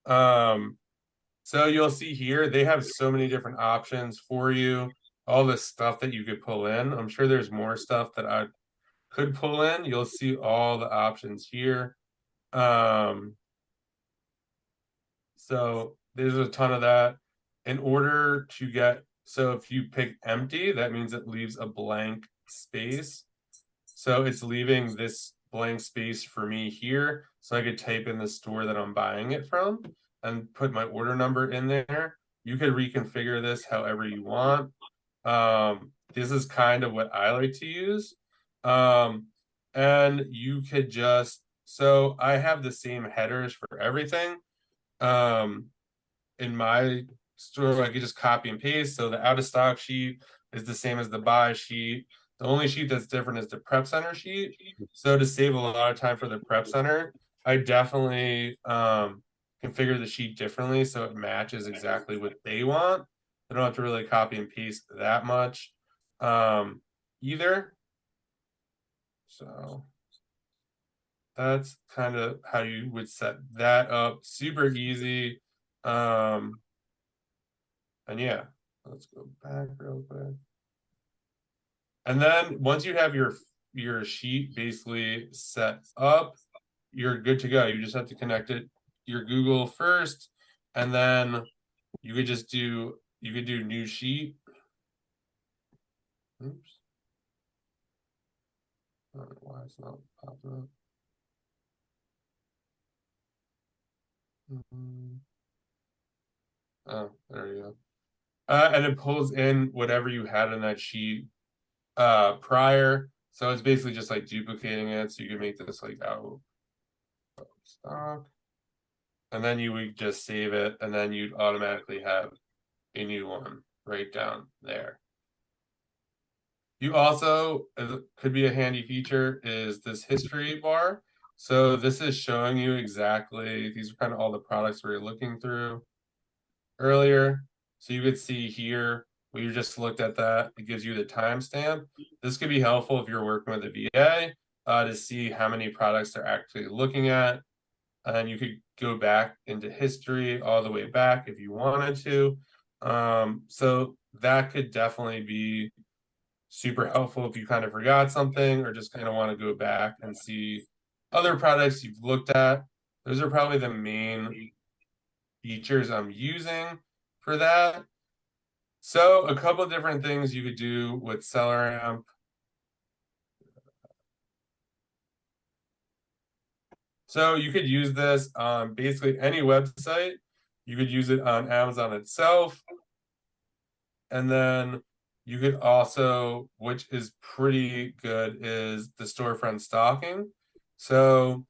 So you'll see here, they have so many different options for you, all the stuff that you could pull in. I'm sure there's more stuff that I could pull in. You'll see all the options here. So there's a ton of that. In order to get, so if you pick empty, that means it leaves a blank space. So it's leaving this blank space for me here. So I could type in the store that I'm buying it from and put my order number in there. You could reconfigure this however you want. This is kind of what I like to use. and you could just, so I have the same headers for everything. Um, in my store, I could just copy and paste. So the out of stock sheet is the same as the buy sheet. The only sheet that's different is the prep center sheet. So to save a lot of time for the prep center, I definitely configure the sheet differently so it matches exactly what they want. I don't have to really copy and paste that much either. So that's kind of how you would set that up. Super easy. Um, and yeah, let's go back real quick. And then once you have your sheet basically set up, you're good to go. You just have to connect it your Google first, and then you could just do new sheet. Oops. I don't know why it's not popping up. Oh, there you go. And it pulls in whatever you had in that sheet prior. So it's basically just like duplicating it. So you can make this like out of stock. And then you would just save it, and then you'd automatically have a new one right down there. You also, could be a handy feature, is this history bar. So this is showing you exactly, these are kind of all the products we were looking through earlier. So you could see here, we just looked at that. It gives you the timestamp. This could be helpful if you're working with a VA to see how many products they're actually looking at. And you could go back into history all the way back if you wanted to. So that could definitely be super helpful if you kind of forgot something or just kind of want to go back and see other products you've looked at. Those are probably the main features I'm using for that. So a couple of different things you could do with Selleramp. So you could use this on basically any website. You could use it on Amazon itself. And then you could also, which is pretty good, is the storefront stocking. So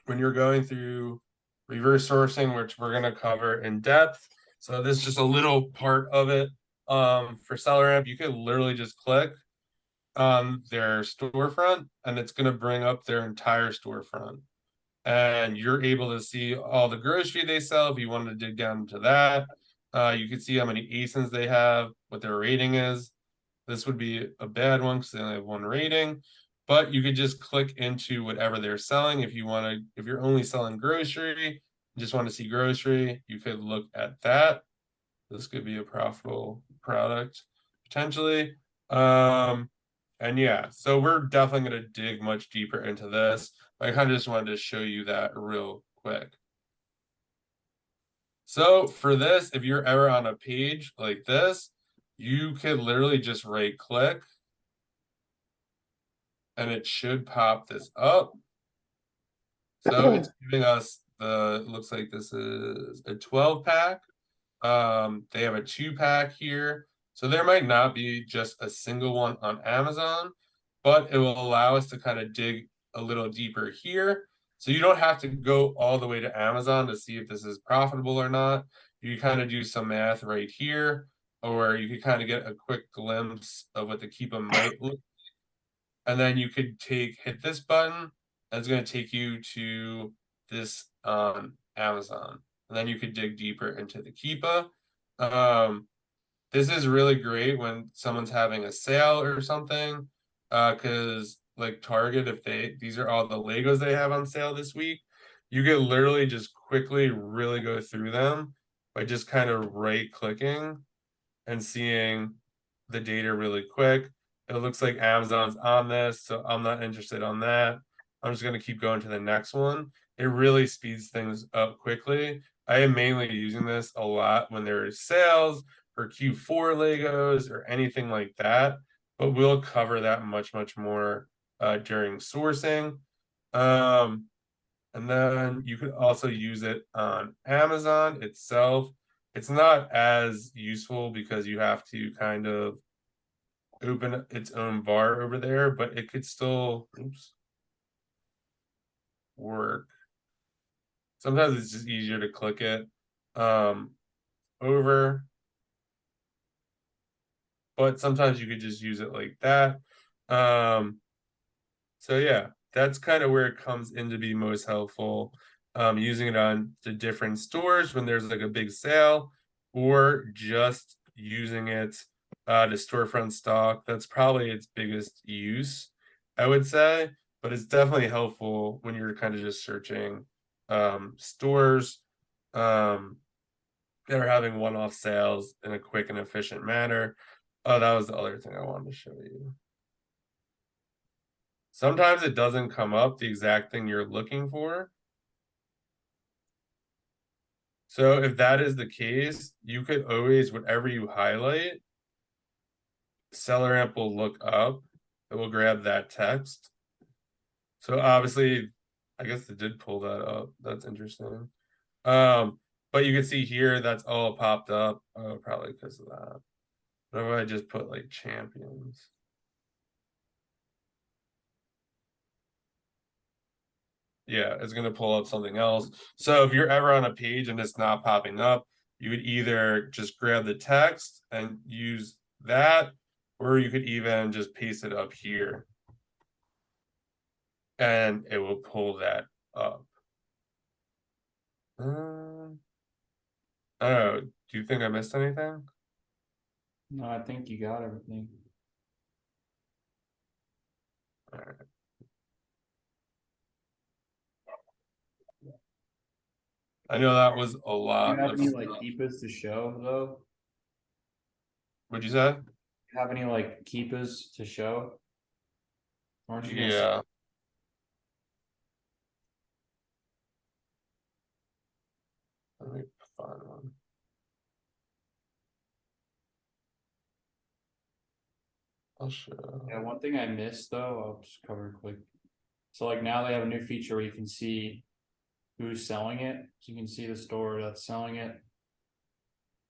when you're going through reverse sourcing, which we're going to cover in depth, so this is just a little part of it. For Selleramp, you could literally just click on their storefront, and it's going to bring up their entire storefront. And you're able to see all the grocery they sell if you wanted to dig down into that. You can see how many ASINs they have, what their rating is. This would be a bad one because they only have one rating. But you could just click into whatever they're selling. If you want to, if you're only selling grocery, just want to see grocery, you could look at that. This could be a profitable product potentially. And yeah, so we're definitely going to dig much deeper into this. I kind of just wanted to show you that real quick. So for this, if you're ever on a page like this, you could literally just right click and it should pop this up. So it's giving us the, looks like this is a 12 pack. They have a 2-pack here. So there might not be just a single one on Amazon, but it will allow us to kind of dig a little deeper here. So you don't have to go all the way to Amazon to see if this is profitable or not. You kind of do some math right here, or you could kind of get a quick glimpse of what the Keepa might look. And then you could hit this button, and it's going to take you to this on Amazon. And then you could dig deeper into the Keepa. This is really great when someone's having a sale or something, because like Target, if these are all the Legos they have on sale this week, you could literally just quickly really go through them by just kind of right clicking and seeing the data really quick. It looks like Amazon's on this, so I'm not interested on that. I'm just going to keep going to the next one. It really speeds things up quickly. I am mainly using this a lot when there are sales for Q4 Legos or anything like that, but we'll cover that much, much more during sourcing. And then you could also use it on Amazon itself. It's not as useful because you have to kind of open its own bar over there, but it could still, oops, work. Sometimes it's just easier to click it over, but sometimes you could just use it like that. So yeah, that's kind of where it comes in to be most helpful. Using it on the different stores when there's like a big sale, or just using it to storefront stock. That's probably its biggest use, I would say. But it's definitely helpful when you're kind of just searching stores um, that are having one-off sales in a quick and efficient manner. Oh, that was the other thing I wanted to show you. Sometimes it doesn't come up the exact thing you're looking for. So if that is the case, you could always, whatever you highlight, Selleramp will look up. It will grab that text. So obviously, I guess it did pull that up. That's interesting. But you can see here that's all popped up. Oh, probably because of that. What if I just put like champions? Yeah, it's going to pull up something else. So if you're ever on a page and it's not popping up, you would either just grab the text and use that, or you could even just paste it up here and it will pull that up. I don't know. Do you think I missed anything? No, I think you got everything. All right. I know that was a Do you lot have of any like stuff. keepas to show though? What'd you say? Have any like keepas to show? Aren't you gonna? Yeah. Let me find one. I'll show. Yeah, one thing I missed though, I'll just cover quick. So like now they have a new feature where you can see who's selling it. So you can see the store that's selling it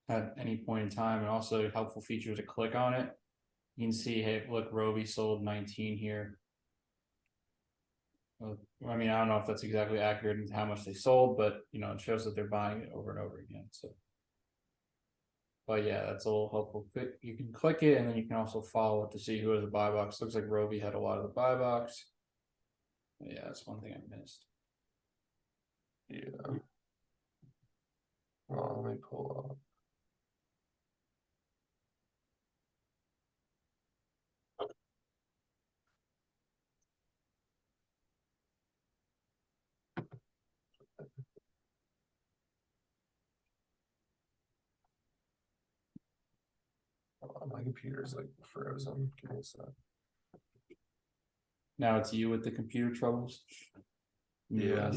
at any point in time, and also a helpful feature to click on it. You can see, hey, look, Roby sold 19 here. I mean, I don't know if that's exactly accurate in how much they sold, but it shows that they're buying it over and over again. So, but yeah, that's a little helpful. You can click it, and then you can also follow it to see who has a buy box. Looks like Roby had a lot of the buy box. Yeah, that's one thing I missed. Yeah. Well, let me pull up. My computer's like frozen. Give me a sec. Now it's you with the computer troubles. Yeah.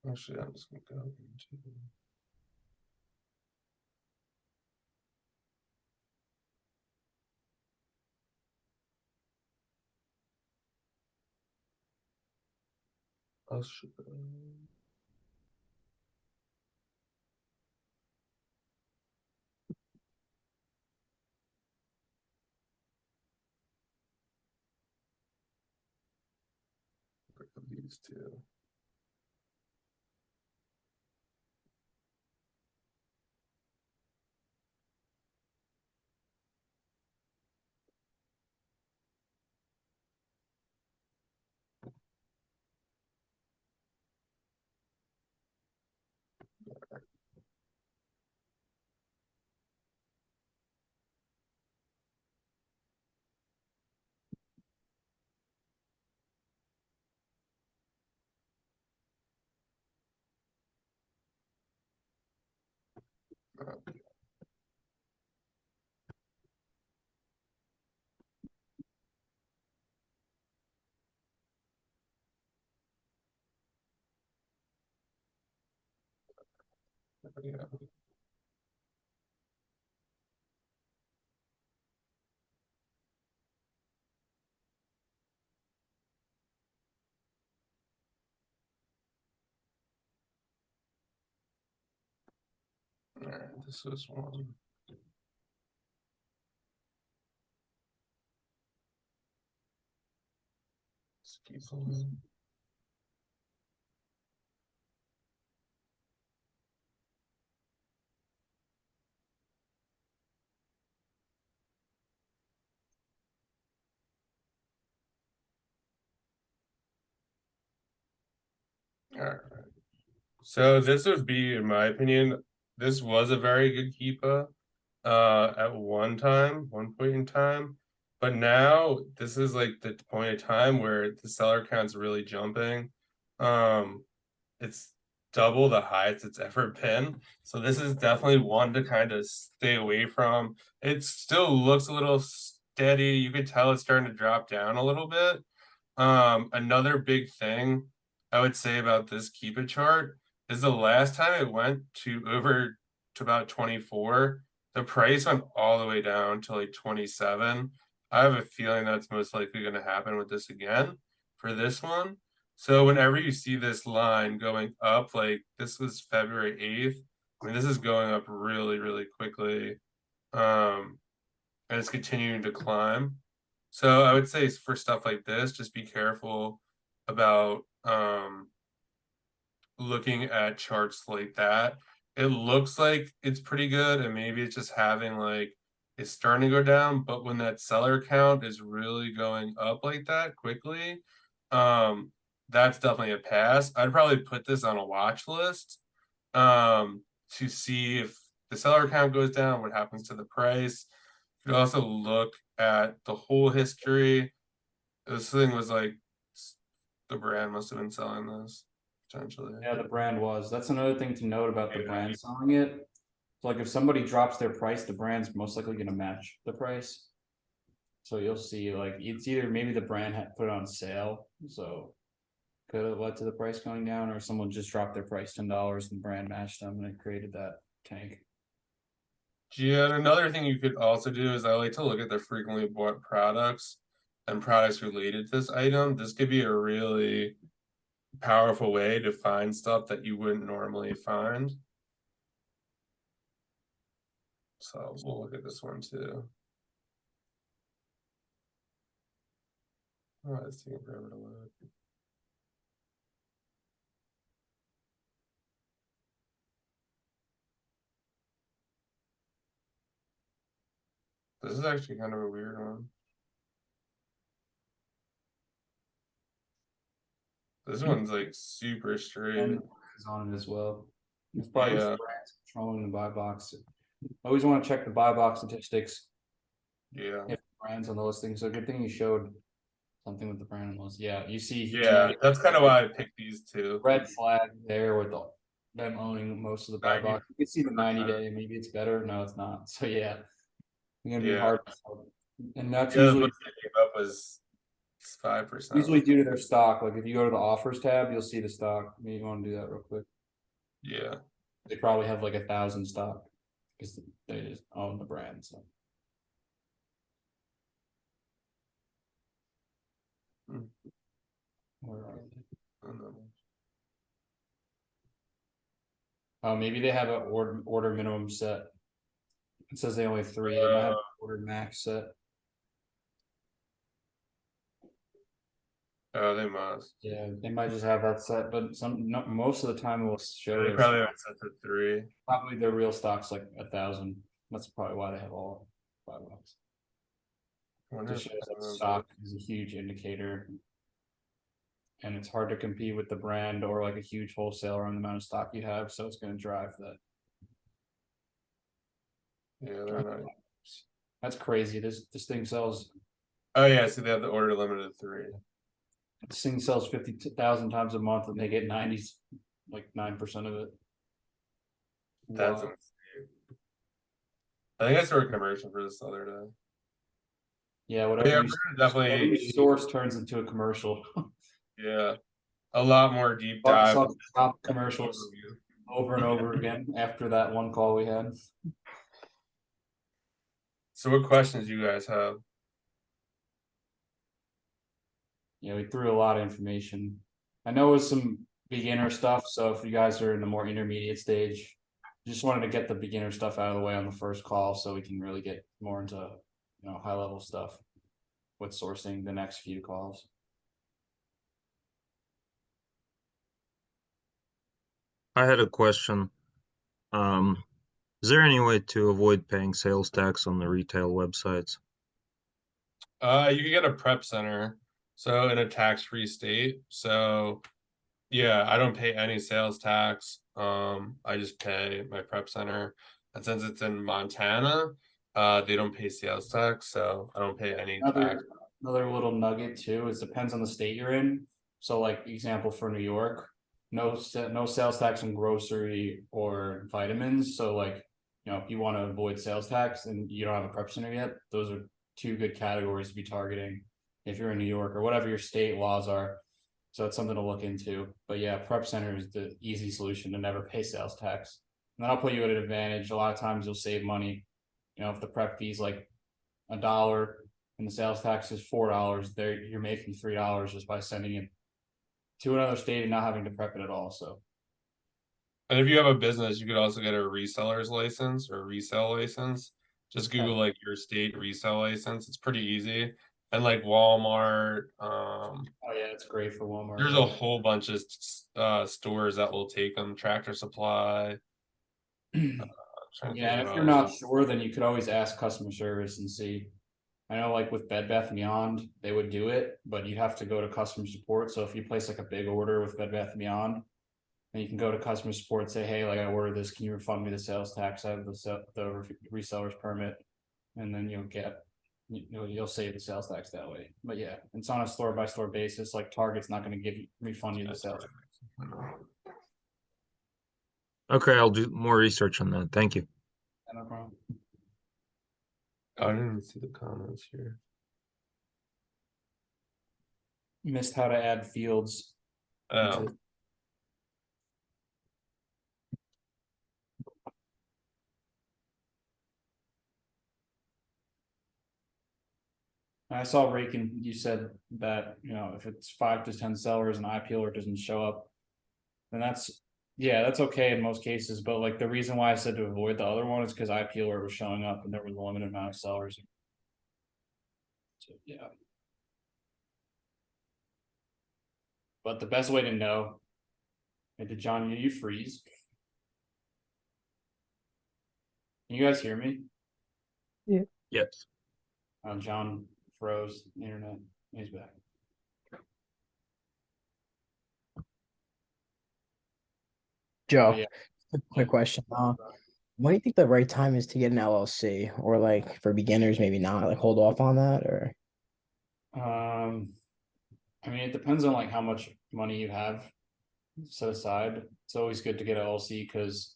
Actually, I'm just gonna go into. I'll show. These two. Yeah. This was one. Let's keep on. All right. So this would be, in my opinion, this was a very good Keepa at one point in time. But now this is like the point of time where the seller count's really jumping. It's double the highest it's ever been. So this is definitely one to kind of stay away from. It still looks a little steady. You could tell it's starting to drop down a little bit. Another big thing I would say about this Keepa chart is the last time it went to over to about 24, the price went all the way down to like 27. I have a feeling that's most likely going to happen with this again for this one. So whenever you see this line going up, like this was February 8th, I mean, this is going up really, really quickly. And it's continuing to climb. So I would say for stuff like this, just be careful about looking at charts like that. It looks like it's pretty good, and maybe it's just having like it's starting to go down, but when that seller count is really going up like that quickly, that's definitely a pass. I'd probably put this on a watch list to see if the seller count goes down, what happens to the price. You could also look at the whole history. This thing was like the brand must have been selling this potentially. Yeah, the brand was. That's another thing to note about the brand selling it. So like if somebody drops their price, the brand's most likely going to match the price. So you'll see like it's either maybe the brand had put it on sale, so could have led to the price going down, or someone just dropped their price $10 and the brand matched them and it created that tank. Yeah, and another thing you could also do is I like to look at the frequently bought products and products related to this item. This could be a really powerful way to find stuff that you wouldn't normally find. So we'll look at this one too. Oh, it's taking forever to load. This is actually kind of a weird one. This one's like super straight. And is on it as well. It's probably Yeah, brands controlling the buy box. Always want to check the buy box statistics yeah. if brands on the listing. So good thing you showed something with the brand on the list. Yeah, you see Yeah, that's kind of why I picked these two. red flag there with them owning most of the buy 90%. box. You can see the 90-day, maybe it's better. No, it's not. So yeah, it's gonna be Yeah. hard to sell. And that's Yeah, the usually most I gave up was 5%. due to their stock. Like if you go to the offers tab, you'll see the stock. Maybe you want to do that real quick. Yeah. They probably have like 1,000 stock because they just own the brand. So Hmm. where are they? I don't know. Oh, maybe they have an order minimum set. It says they only have 3. They might have order max set. Oh, they must. Yeah, they might just have that set, but most of the time it will show They their probably have it set to 3. probably their real stock's like 1,000. That's probably why they have all $5. I wonder Just if shows that it's stock is a huge indicator, and it's hard to compete with the brand or like a huge wholesaler on the amount of stock you have. So it's going to drive that. yeah, they're not. That's crazy. This thing sells. Oh yeah, so they have the order limit of 3. This thing sells 50,000 times a month, and they get 90, like 9% of it. That's Wow. insane. I think I saw a commercial for this the other day. Yeah, But yeah, whatever we're gonna definitely you source turns into a commercial. yeah, a lot more deep dive. Stop commercials over and over again after that one call we had. So what questions you guys have? Yeah, we threw a lot of information. I know it was some beginner stuff, so if you guys are in the more intermediate stage, Just wanted to get the beginner stuff out of the way on the first call so we can really get more into, high level stuff with sourcing the next few calls. I had a question. Is there any way to avoid paying sales tax on the retail websites? You can get a prep center, so in a tax-free state. So yeah, I don't pay any sales tax. I just pay my prep center. And since it's in Montana, they don't pay sales tax, so I don't pay any tax. Another little nugget too is depends on the state you're in. So like example for New York, no sales tax on grocery or vitamins. So like, if you want to avoid sales tax and you don't have a prep center yet, those are two good categories to be targeting if you're in New York or whatever your state laws are. So it's something to look into. But yeah, prep center is the easy solution to never pay sales tax. And that'll put you at an advantage. A lot of times you'll save money. If the prep fee is like $1 and the sales tax is $4, there you're making $3 just by sending it to another state and not having to prep it at all. So And if you have a business, you could also get a reseller's license or resale license. Just Google like your state resale license. It's pretty easy. And like Walmart, oh yeah, it's great for Walmart. there's a whole bunch of stores that will take them. Tractor Supply. Yeah, and if you're not sure, then you could always ask customer service and see. I know like with Bed Bath & Beyond, they would do it, but you'd have to go to customer support. So if you place like a big order with Bed Bath & Beyond, and you can go to customer support and say, hey, like I ordered this, can you refund me the sales tax? I have the reseller's permit, and then you'll save the sales tax that way. But yeah, it's on a store by store basis. Like Target's not going to refund you the sales tax. Okay, I'll do more research on that. Thank you. No problem. I didn't even see the comments here. Missed how to add fields. Oh. I saw Rakin, you said that, if it's 5 to 10 sellers and IPLR doesn't show up, then that's okay in most cases. But like the reason why I said to avoid the other one is because IPLR was showing up and there was a limited amount of sellers. So yeah. But the best way to know, did John, you freeze? Can you guys hear me? Yes. John froze the internet. He's back. Joe, Yeah. quick question. When do you think the right time is to get an LLC, or like for beginners, maybe not, like hold off on that, or? I mean, it depends on like how much money you have set aside. It's always good to get an LLC because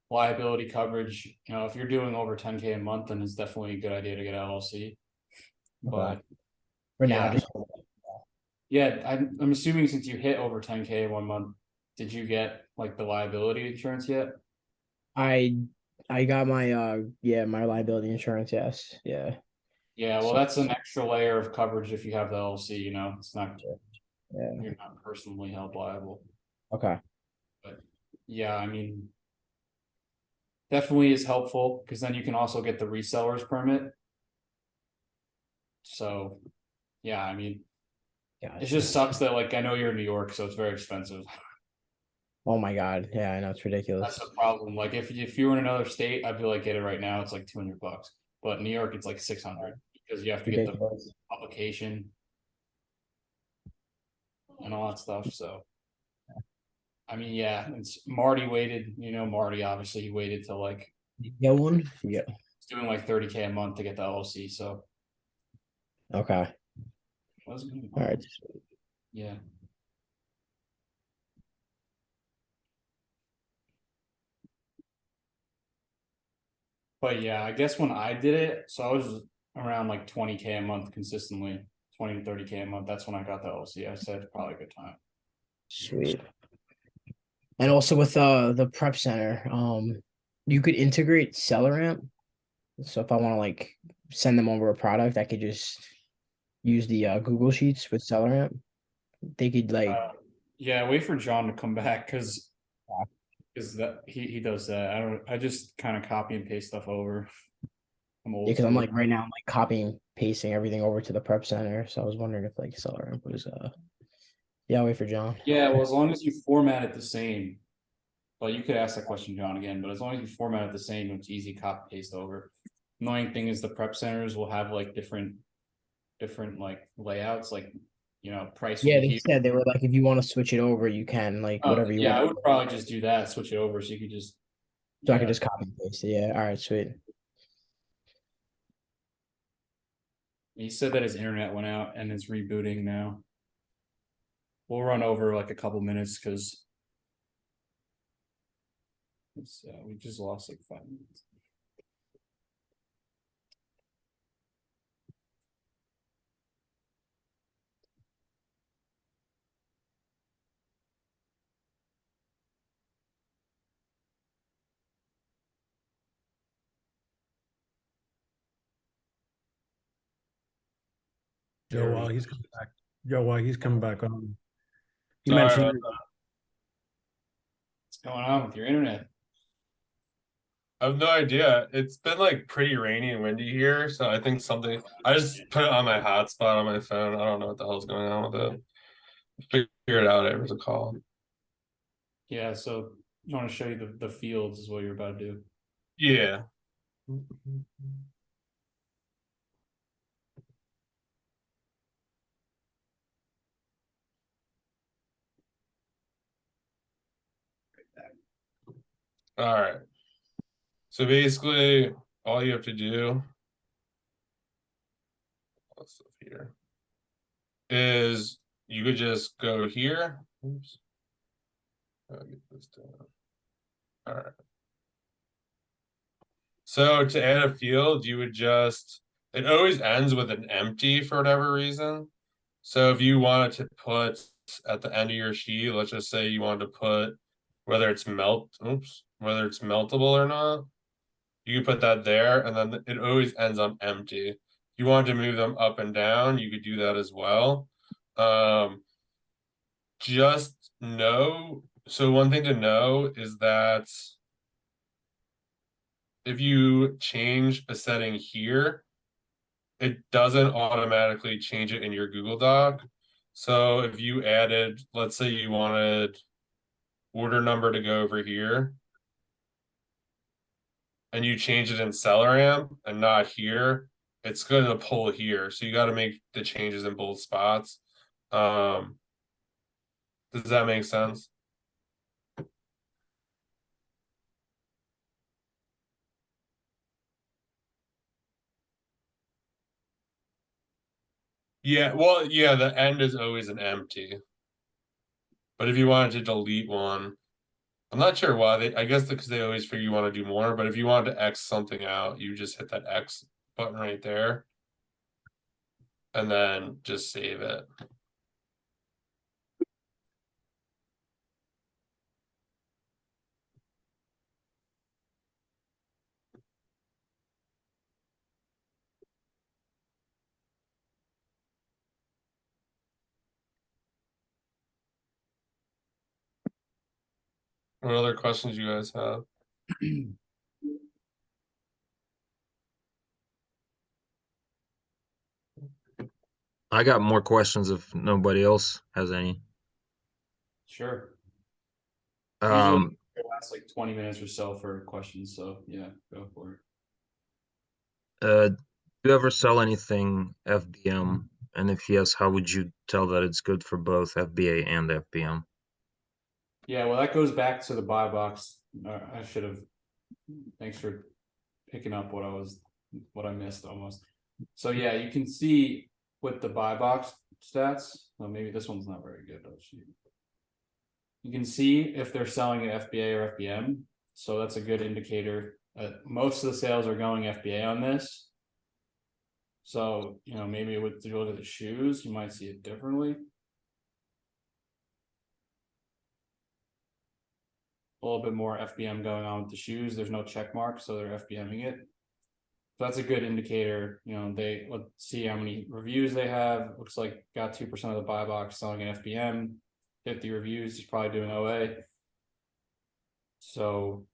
liability coverage, if you're doing over 10K a month, then it's definitely a good idea to get an LLC. But for now, yeah. just yeah, I'm assuming since you hit over 10K in 1 month, did you get like the liability insurance yet? I got my my liability insurance. Yes, yeah. Yeah, well, So, that's an extra layer of coverage if you have the LLC. It's not yeah. you're not personally held liable. Okay. But yeah, I mean, definitely is helpful because then you can also get the reseller's permit. So yeah, I mean, it just sucks that like I know you're in New York, so it's very expensive. Oh my God. Yeah, I know it's ridiculous. That's the problem. Like if you were in another state, I'd be like, get it right now. It's like $200, but New York, it's like 600 because you have to get the Ridiculous. application and all that stuff. So, I mean, yeah, it's Marty waited. Marty obviously he waited till like Get one? Yeah. he's doing like 30K a month to get the LLC. So, Okay. all right. Yeah. But yeah, I guess when I did it, so I was around like 20K a month consistently, 20 to 30K a month. That's when I got the LLC. I said probably a good time. Sweet. And also with the prep center, you could integrate Selleramp. So if I want to like send them over a product, I could just use the Google Sheets with Selleramp. They could like Yeah, wait for John to come back because Is that he does that. I just kind of copy and paste stuff over. I'm old Because I'm school. like right now I'm like copying, pasting everything over to the prep center. So I was wondering if like Selleramp was yeah, I'll wait for John. Yeah, well, as long as you format it the same. Well, you could ask that question, John, again, but as long as you format it the same, it's easy copy paste over. Annoying thing is the prep centers will have like different like layouts, like price will Yeah, be they here. said they were like if you want to switch it over, you can like Oh, whatever you yeah, I want. would probably just do that, switch it over, so you could just So I can just copy and paste it. Yeah. All right, sweet. He said that his internet went out and it's rebooting now. We'll run over like a couple minutes because we just lost like 5 minutes. Joe, while he's coming back, Joe, while he's coming back on, you Sorry mentioned about that. What's going on with your internet? I have no idea. It's been like pretty rainy and windy here, so I think something. I just put it on my hotspot on my phone. I don't know what the hell's going on with it. Figure it out. It was a call. Yeah, so you want to show you the fields is what you're about to do. Yeah. All right. So basically, all you have to do, what's up here, is you could just go here. Oops. I'll get this down. All right. So to add a field, you would just, it always ends with an empty for whatever reason. So if you wanted to put at the end of your sheet, let's just say you wanted to put whether it's whether it's meltable or not, you can put that there, and then it always ends on empty. If you wanted to move them up and down, you could do that as well. Just know, so one thing to know is that if you change a setting here, it doesn't automatically change it in your Google Doc. So if you added, let's say you wanted order number to go over here, and you change it in Selleramp and not here, it's going to pull here. So you got to make the changes in both spots. Does that make sense? Yeah, well, yeah, the end is always an empty. But if you wanted to delete one, I'm not sure why I guess because they always figure you want to do more, but if you wanted to X something out, you just hit that X button right there and then just save it. What other questions you guys have? I got more questions if nobody else has any. Sure. Usually Um, it lasts like 20 minutes or so for questions. So yeah, go for it. do you ever sell anything FBM? And if yes, how would you tell that it's good for both FBA and FBM? Yeah, well, that goes back to the buy box. I should have. Thanks for picking up what I missed almost. So yeah, you can see with the buy box stats. Well, maybe this one's not very good. You can see if they're selling at FBA or FBM. So that's a good indicator. Most of the sales are going FBA on this. So, maybe if you look at the shoes, you might see it differently. A little bit more FBM going on with the shoes. There's no check mark, so they're FBMing it. So that's a good indicator. Let's see how many reviews they have. Looks like got 2% of the buy box selling an FBM. 50 reviews, he's probably doing OA. So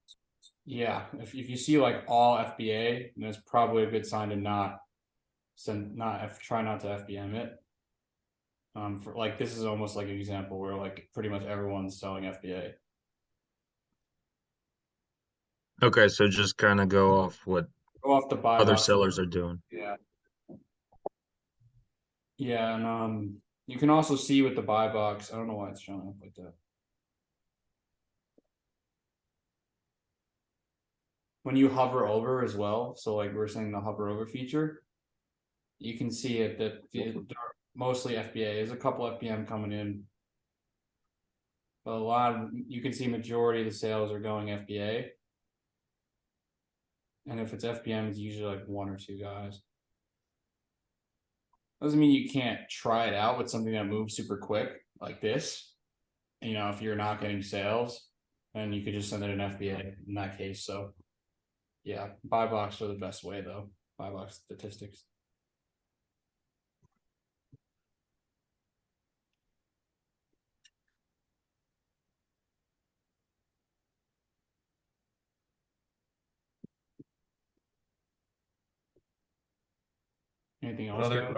yeah, if you see like all FBA, then it's probably a good sign to try not to FBM it. For like this is almost like an example where like pretty much everyone's selling FBA. Okay, so just kind of go off what Go off the buy other box. sellers are doing. Yeah. Yeah, and you can also see with the buy box. I don't know why it's showing up like that. When you hover over as well, so like we're saying the hover over feature, you can see it that mostly FBA. There's a couple FBM coming in, but a lot of, you can see majority of the sales are going FBA. And if it's FBM, it's usually like one or two guys. Doesn't mean you can't try it out with something that moves super quick like this. You know, if you're not getting sales, then you could just send it an FBA in that case. So yeah, buy box are the best way though. Buy box statistics. Anything else, Another guys?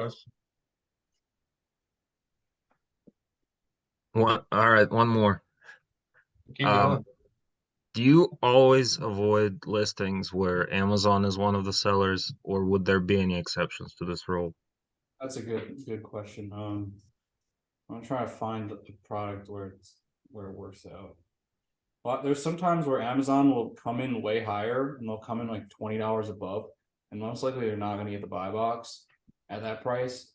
question. All right, one more. Keep going. Do you always avoid listings where Amazon is one of the sellers, or would there be any exceptions to this rule? That's a good question. I'm trying to find a product where it works out. But there's sometimes where Amazon will come in way higher and they'll come in like $20 above, and most likely they're not going to get the buy box at that price.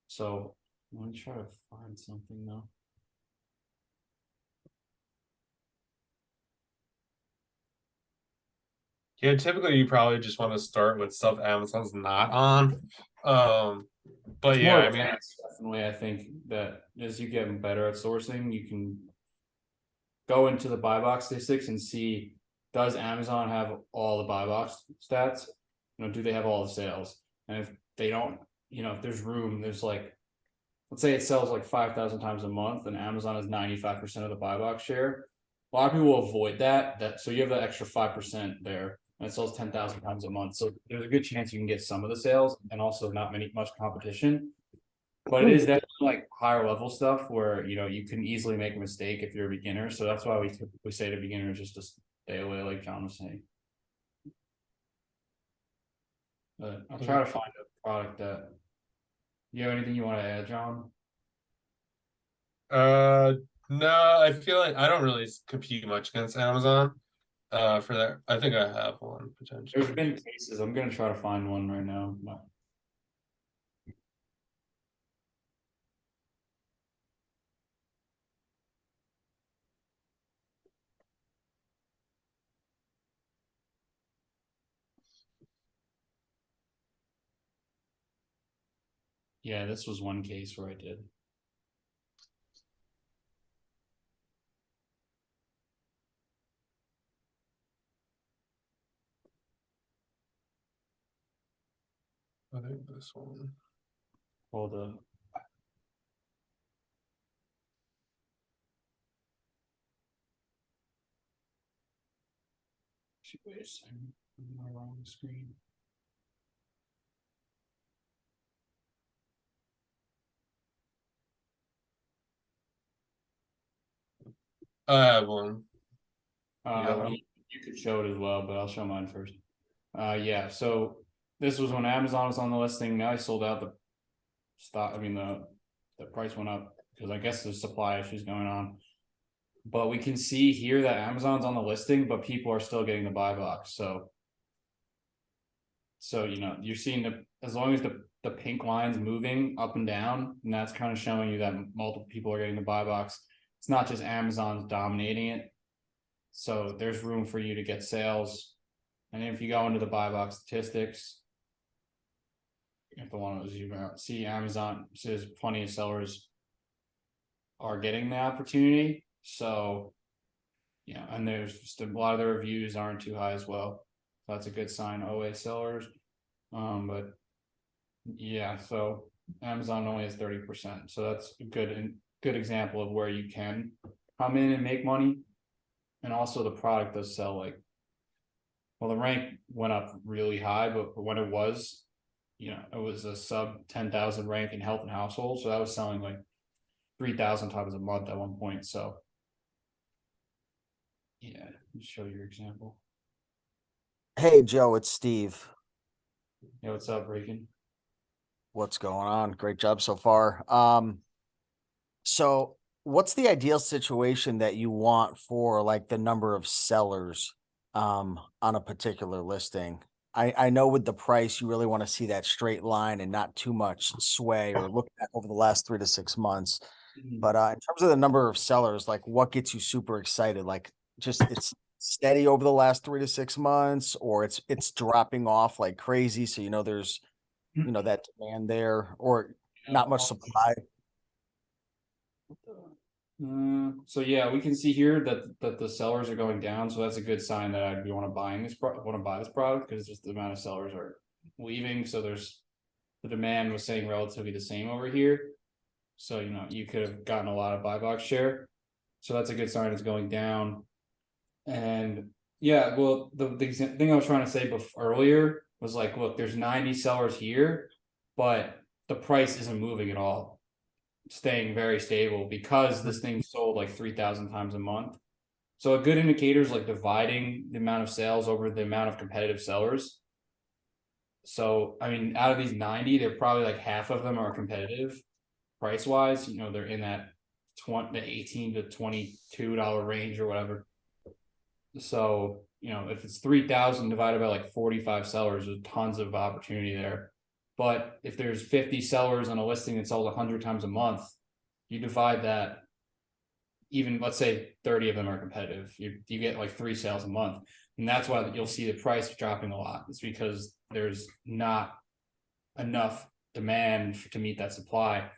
So let me try to find something though. Yeah, typically you probably just want to start with stuff Amazon's not on. But It's yeah, more I mean, advanced, definitely. I think that as you get better at sourcing, you can go into the buy box statistics and see, does Amazon have all the buy box stats? You know, do they have all the sales? And if they don't, you know, if there's room, there's like, let's say it sells like 5,000 times a month and Amazon has 95% of the buy box share. A lot of people will avoid that. So you have that extra 5% there, and it sells 10,000 times a month. So there's a good chance you can get some of the sales and also not much competition. But it is definitely like higher level stuff where, you know, you can easily make a mistake if you're a beginner. So that's why we typically say to beginners just to stay away, like John was saying. But I'll try to find a product that. You have anything you want to add, John? no, I feel like I don't really compete much against Amazon. For that, I think I have one potentially. There's been cases. I'm gonna try to find one right now. But yeah, this was one case where I did. I think this one. Hold up. Wait a second. I'm on the wrong screen. I have one. Yeah. You could show it as well, but I'll show mine first. Yeah. So this was when Amazon was on the listing. Now I sold out the stock. I mean the price went up because I guess there's supply issues going on. But we can see here that Amazon's on the listing, but people are still getting the buy box. So you know, you're seeing as long as the pink line's moving up and down, and that's kind of showing you that multiple people are getting the buy box. It's not just Amazon's dominating it. So there's room for you to get sales. And if you go into the buy box statistics, if the one that zoom out, see Amazon says plenty of sellers are getting the opportunity. So yeah, and there's just a lot of the reviews aren't too high as well. So that's a good sign. OA sellers. But yeah, so Amazon only has 30%. So that's a good example of where you can come in and make money. and also the product does sell like, well, the rank went up really high, but when it was, it was a sub 10,000 rank in health and household, so that was selling like 3,000 times a month at one point. So yeah, let me show you your example. Hey, Joe, it's Steve. Yeah, what's up, Reagan? What's going on? Great job so far. So what's the ideal situation that you want for like the number of sellers on a particular listing? I know with the price, you really want to see that straight line and not too much sway or look back over the last 3 to 6 months. But in terms of the number of sellers, like what gets you super excited? Like just it's steady over the last 3 to 6 months, or it's dropping off like crazy. So there's that demand there, or not much supply. So yeah, we can see here that the sellers are going down, so that's a good sign that I'd want to buy this product because just the amount of sellers are leaving. So there's the demand was staying relatively the same over here. So you could have gotten a lot of buy box share. So that's a good sign it's going down. And yeah, well, the thing I was trying to say earlier was like, look, there's 90 sellers here, but the price isn't moving at all, staying very stable because this thing sold like 3,000 times a month. So a good indicator is like dividing the amount of sales over the amount of competitive sellers. So I mean, out of these 90, they're probably like half of them are competitive price wise. They're in that 18 to $22 range or whatever. So if it's 3,000 divided by like 45 sellers, there's tons of opportunity there. But if there's 50 sellers on a listing that sells 100 times a month, you divide that, even let's say 30 of them are competitive, you get like 3 sales a month. And that's why you'll see the price dropping a lot. It's because there's not enough demand to meet that supply.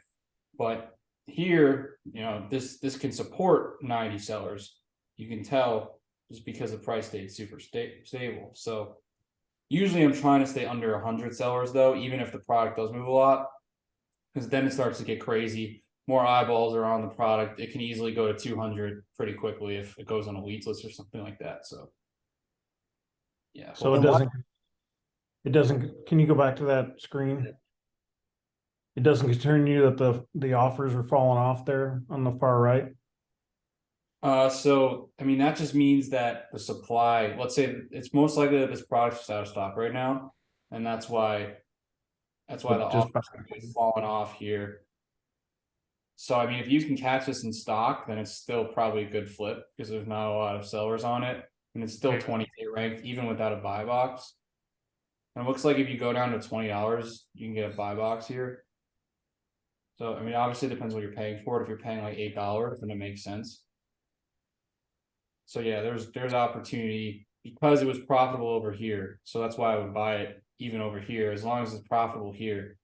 But here, this can support 90 sellers. You can tell just because the price stayed super stable. So usually I'm trying to stay under 100 sellers though, even if the product does move a lot, because then it starts to get crazy. More eyeballs are on the product. It can easily go to 200 pretty quickly if it goes on a leads list or something like that. So yeah. So it doesn't, can you go back to that screen? It doesn't concern you that the offers are falling off there on the far right? So I mean that just means that the supply, let's say it's most likely that this product's out of stock right now, and that's why the Just offers are falling off here. So I mean, if you can catch this in stock, then it's still probably a good flip because there's not a lot of sellers on it, and it's still 20K ranked even without a buy box. And it looks like if you go down to $20, you can get a buy box here. So I mean, obviously it depends what you're paying for it. If you're paying like $8, then it makes sense. So yeah, there's opportunity because it was profitable over here. So that's why I would buy it even over here, as long as it's profitable here.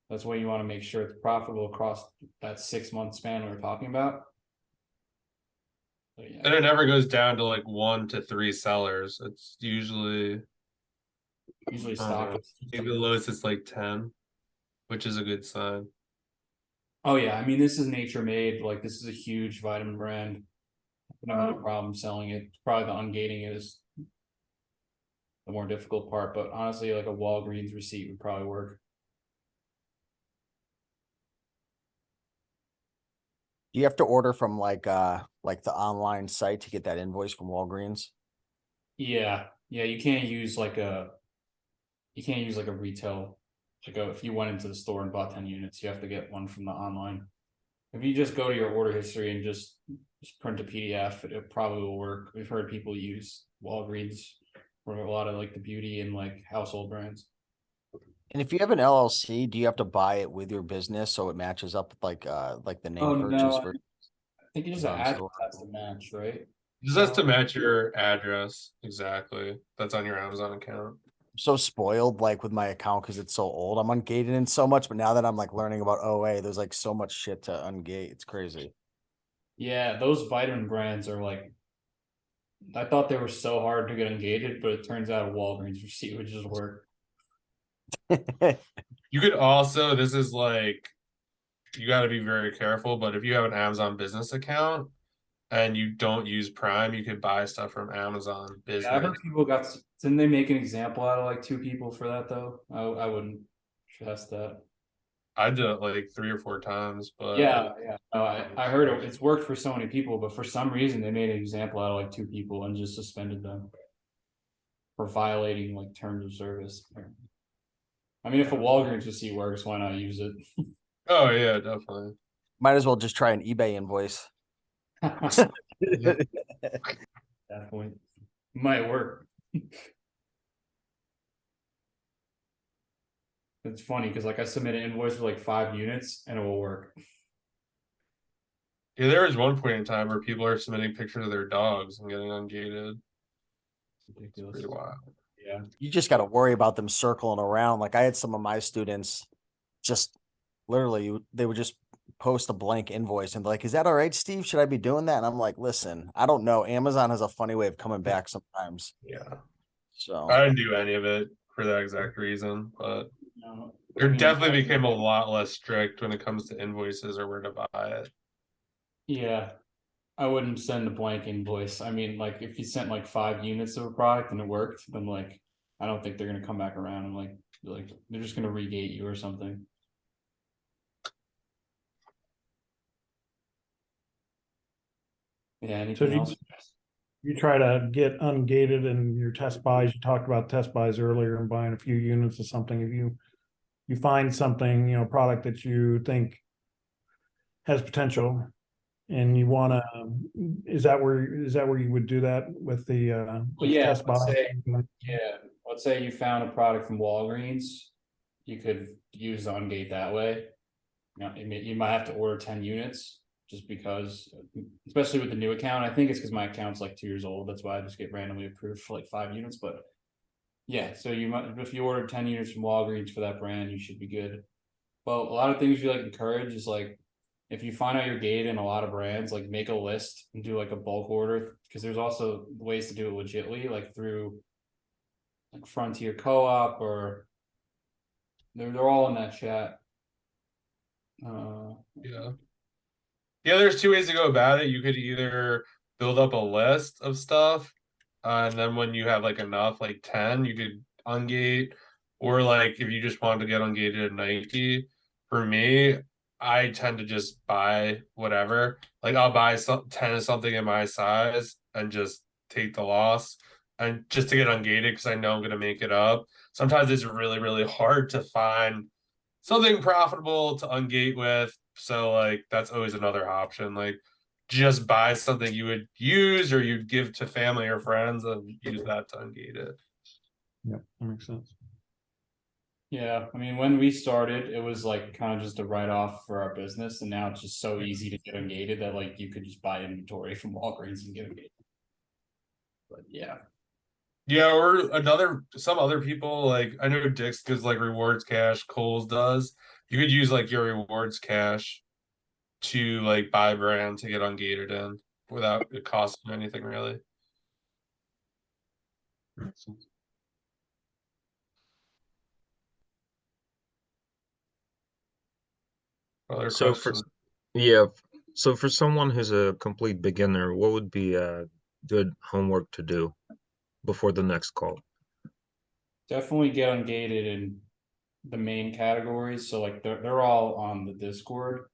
That's why you want to make sure it's profitable across that 6 month span we were talking about. So, yeah. And it never goes down to like 1 to 3 sellers. It's usually stock. maybe the lowest is like 10, which is a good sign. Oh yeah, I mean this is nature made. Like this is a huge vitamin brand. I don't have a problem selling it. Probably the ungating it is the more difficult part, but honestly, like a Walgreens receipt would probably work. Do you have to order from like the online site to get that invoice from Walgreens? Yeah, you can't use like a retail, if you went into the store and bought 10 units, you have to get one from the online. If you just go to your order history and just print a PDF, it probably will work. We've heard people use Walgreens for a lot of like the beauty and like household brands. And if you have an LLC, do you have to buy it with your business so it matches up with like the name purchase No, for? I think you just add has to match, right? Just has to match your address exactly. That's on your Amazon account. So spoiled like with my account because it's so old. I'm ungated in so much, but now that I'm like learning about OA, there's like so much shit to ungate. It's crazy. Yeah, those vitamin brands are like, I thought they were so hard to get ungated, but it turns out a Walgreens receipt would just work. You could also, this is like, you got to be very careful, but if you have an Amazon business account, and you don't use Prime, you could buy stuff from Amazon Yeah, I Business. heard people didn't they make an example out of like 2 people for that though? I wouldn't trust that. I did it like 3 or 4 times, but Yeah, yeah. No, I heard it's worked for so many people, but for some reason they made an example out of like 2 people and just suspended them for violating like terms of service. I mean, if a Walgreens receipt works, why not use it? oh yeah, definitely. Might as well just try an eBay invoice. Yep. At that point, might work. It's funny because like I submit an invoice for like 5 units and it will work. Yeah, there was one point in time where people are submitting pictures of their dogs and getting ungated. It's ridiculous. Pretty wild. Yeah. You just got to worry about them circling around. Like I had some of my students just literally, they would just post a blank invoice and be like, is that all right, Steve? Should I be doing that? And I'm like, listen, I don't know. Amazon has a funny way of coming back sometimes. Yeah. So I didn't do any of it for that exact reason, but No, there I mean, definitely became a lot less strict when it comes to invoices or where to buy it. yeah. I wouldn't send a blank invoice. I mean, like if you sent like 5 units of a product and it worked, then like I don't think they're gonna come back around and like they're just gonna regate you or something. Yeah, anything do you- else? You try to get ungated in your test buys. You talked about test buys earlier and buying a few units of something. If you find something, product that you think has potential and you want to, is that where you would do that with the Well, yeah, test buy? let's say you found a product from Walgreens, you could use Ungate that way. You might have to order 10 units just because, especially with the new account. I think it's because my account's like 2 years old. That's why I just get randomly approved for like 5 units. But yeah, so you might, if you order 10 units from Walgreens for that brand, you should be good. But a lot of things we like encourage is like if you find out you're gated in a lot of brands, like make a list and do like a bulk order, because there's also ways to do it legitly, like through like Frontier Co-op, or they're all in that chat. Yeah. Yeah, there's 2 ways to go about it. You could either build up a list of stuff, and then when you have like enough, like 10, you could ungate, or like if you just wanted to get ungated at Nike. For me, I tend to just buy whatever. Like I'll buy 10 of something in my size and just take the loss, and just to get ungated because I know I'm gonna make it up. Sometimes it's really, really hard to find something profitable to ungate with. So like that's always another option. Like just buy something you would use or you'd give to family or friends and use that to ungate it. Yep, that makes sense. Yeah, I mean, when we started, it was like kind of just a write-off for our business, and now it's just so easy to get ungated that like you could just buy inventory from Walgreens and get ungated. But yeah. Yeah, or some other people, like I know Dick's gives like rewards cash, Kohl's does. You could use like your rewards cash to like buy brand to get ungated in without it costing anything really. Makes sense. Other So for questions? yeah, so for someone who's a complete beginner, what would be good homework to do before the next call? Definitely get ungated in the main categories. So like they're all on the Discord.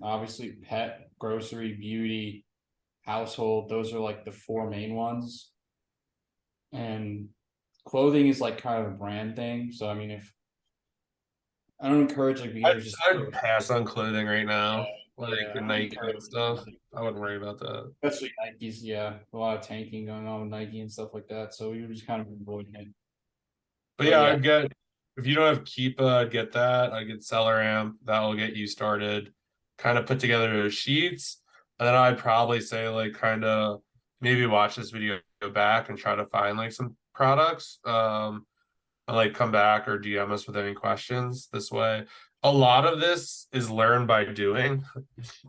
Obviously pet, grocery, beauty, household, those are like the 4 main ones. And clothing is like kind of a brand thing. So I mean, if I don't encourage like beginners just I'd pass on clothing right now, like yeah, the I don't Nike encourage and stuff. I wouldn't worry about that. especially Nikes, yeah. A lot of tanking going on with Nike and stuff like that. So you're just kind of avoiding it. But But yeah, yeah. I'd get if you don't have Keepa, I'd get that. I'd get Selleramp. That will get you started. Kind of put together those sheets, and then I'd probably say like kind of maybe watch this video, go back and try to find like some products. And like come back or DM us with any questions this way. A lot of this is learned by doing.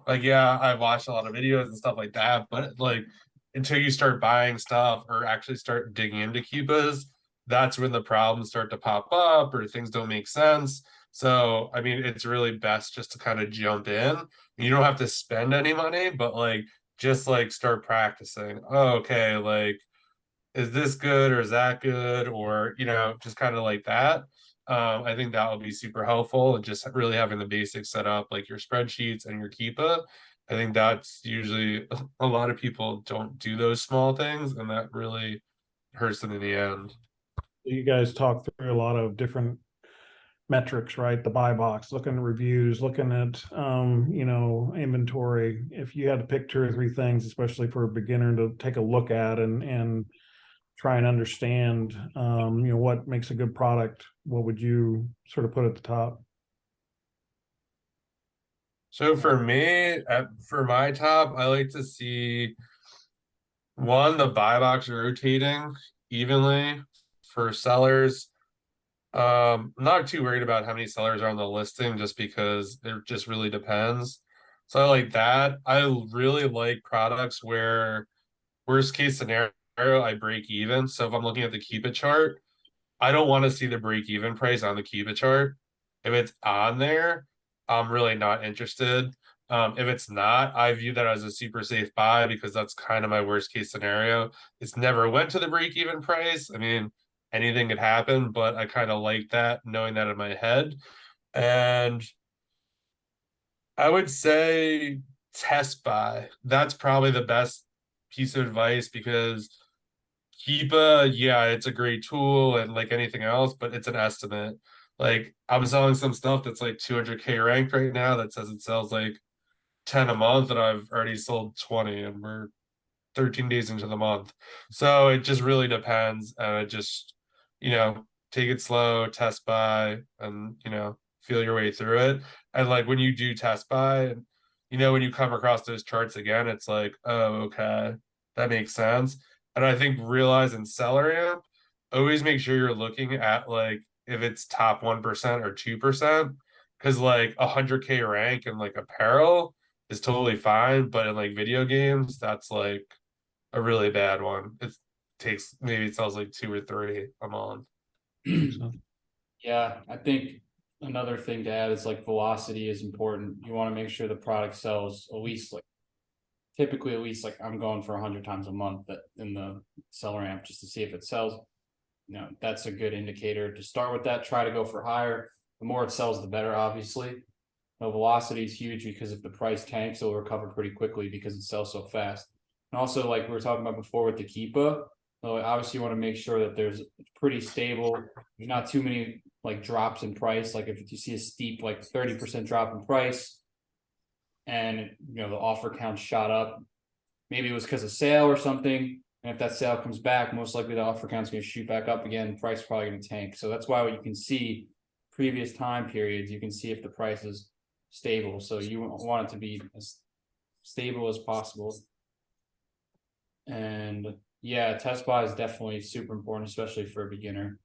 Like, yeah, I've watched a lot of videos and stuff like that, but like until you start buying stuff or actually start digging into Keepas, that's when the problems start to pop up or things don't make sense. So, I mean, it's really best just to kind of jump in. You don't have to spend any money, but like just like start practicing. Oh, okay, like is this good or is that good, or just kind of like that. I think that will be super helpful, and just really having the basics set up, like your spreadsheets and your Keepa. I think that's usually a lot of people don't do those small things, and that really hurts them in the end. You guys talk through a lot of different metrics, right? The buy box, looking at reviews, looking at inventory. If you had to pick 2 or 3 things, especially for a beginner to take a look at and try and understand what makes a good product, what would you sort of put at the top? So for me, for my top, I like to see one, the buy box rotating evenly for sellers. I'm not too worried about how many sellers are on the listing, just because it just really depends. So I like that. I really like products where worst case scenario, I break even. So if I'm looking at the Keepa chart, I don't want to see the break even price on the Keepa chart. If it's on there, I'm really not interested. If it's not, I view that as a super safe buy, because that's kind of my worst case scenario. It's never went to the break even price. I mean, anything could happen, but I kind of like that, knowing that in my head. And I would say test buy. That's probably the best piece of advice, because Keepa, yeah, it's a great tool and like anything else, but it's an estimate. Like I'm selling some stuff that's like 200K ranked right now that says it sells like 10 a month, and I've already sold 20, and we're 13 days into the month. So it just really depends. And it just, take it slow, test buy, and, feel your way through it. And like when you do test buy, and, when you come across those charts again, it's like, oh, okay, that makes sense. And I think realize in Selleramp, always make sure you're looking at like if it's top 1% or 2%, because like 100K rank and like apparel is totally fine, but in like video games, that's like a really bad one. It takes, maybe it sells like 2 or 3 a month. Yeah, I think another thing to add is like velocity is important. You want to make sure the product sells at least like typically at least like I'm going for 100 times a month that in the Selleramp just to see if it sells. That's a good indicator to start with that. Try to go for higher. The more it sells, the better, obviously. The velocity is huge because if the price tanks, it'll recover pretty quickly because it sells so fast. And also, like we were talking about before with the Keepa, obviously you want to make sure that there's pretty stable. There's not too many like drops in price. Like if you see a steep like 30% drop in price, and the offer count shot up, maybe it was because of sale or something. And if that sale comes back, most likely the offer count's going to shoot back up again. Price is probably going to tank. So that's why what you can see previous time periods, you can see if the price is stable. So you want it to be as stable as possible. And yeah, test buy is definitely super important, especially for a beginner.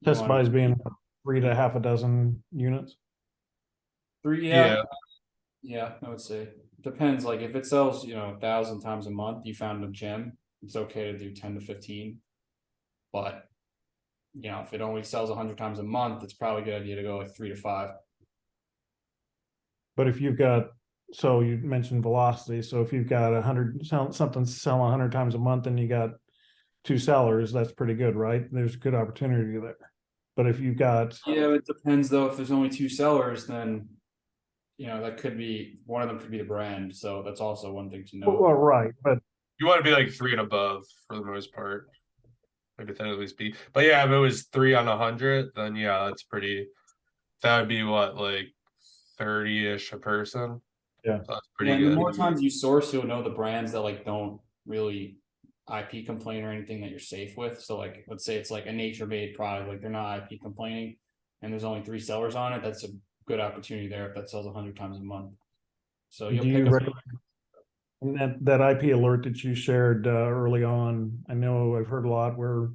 Test buys being 3 to half a dozen units. 3, Yeah. Yeah, I would say depends. Like if it sells, 1,000 times a month, you found a gem. It's okay to do 10 to 15. But if it only sells 100 times a month, it's probably a good idea to go like 3 to 5. But if you've got, so you mentioned velocity. So if you've got 100 something selling 100 times a month, and you got 2 sellers, that's pretty good, right? There's good opportunity there. But if you've got, Yeah, it depends though. If there's only 2 sellers, then that could be one of them could be the brand. So that's also one thing to know. well, right, but You want to be like 3 and above for the most part. Hypothetically speak. But yeah, if it was 3 on 100, then yeah, that's pretty, that would be what, like 30-ish a person. Yeah. So that's pretty And the good. more times you source, you'll know the brands that like don't really IP complain or anything that you're safe with. So like let's say it's like a nature made product, like they're not IP complaining and there's only 3 sellers on it. That's a good opportunity there if that sells 100 times a month. So you'll do you pick up recommend that IP alert that you shared early on? I know I've heard a lot where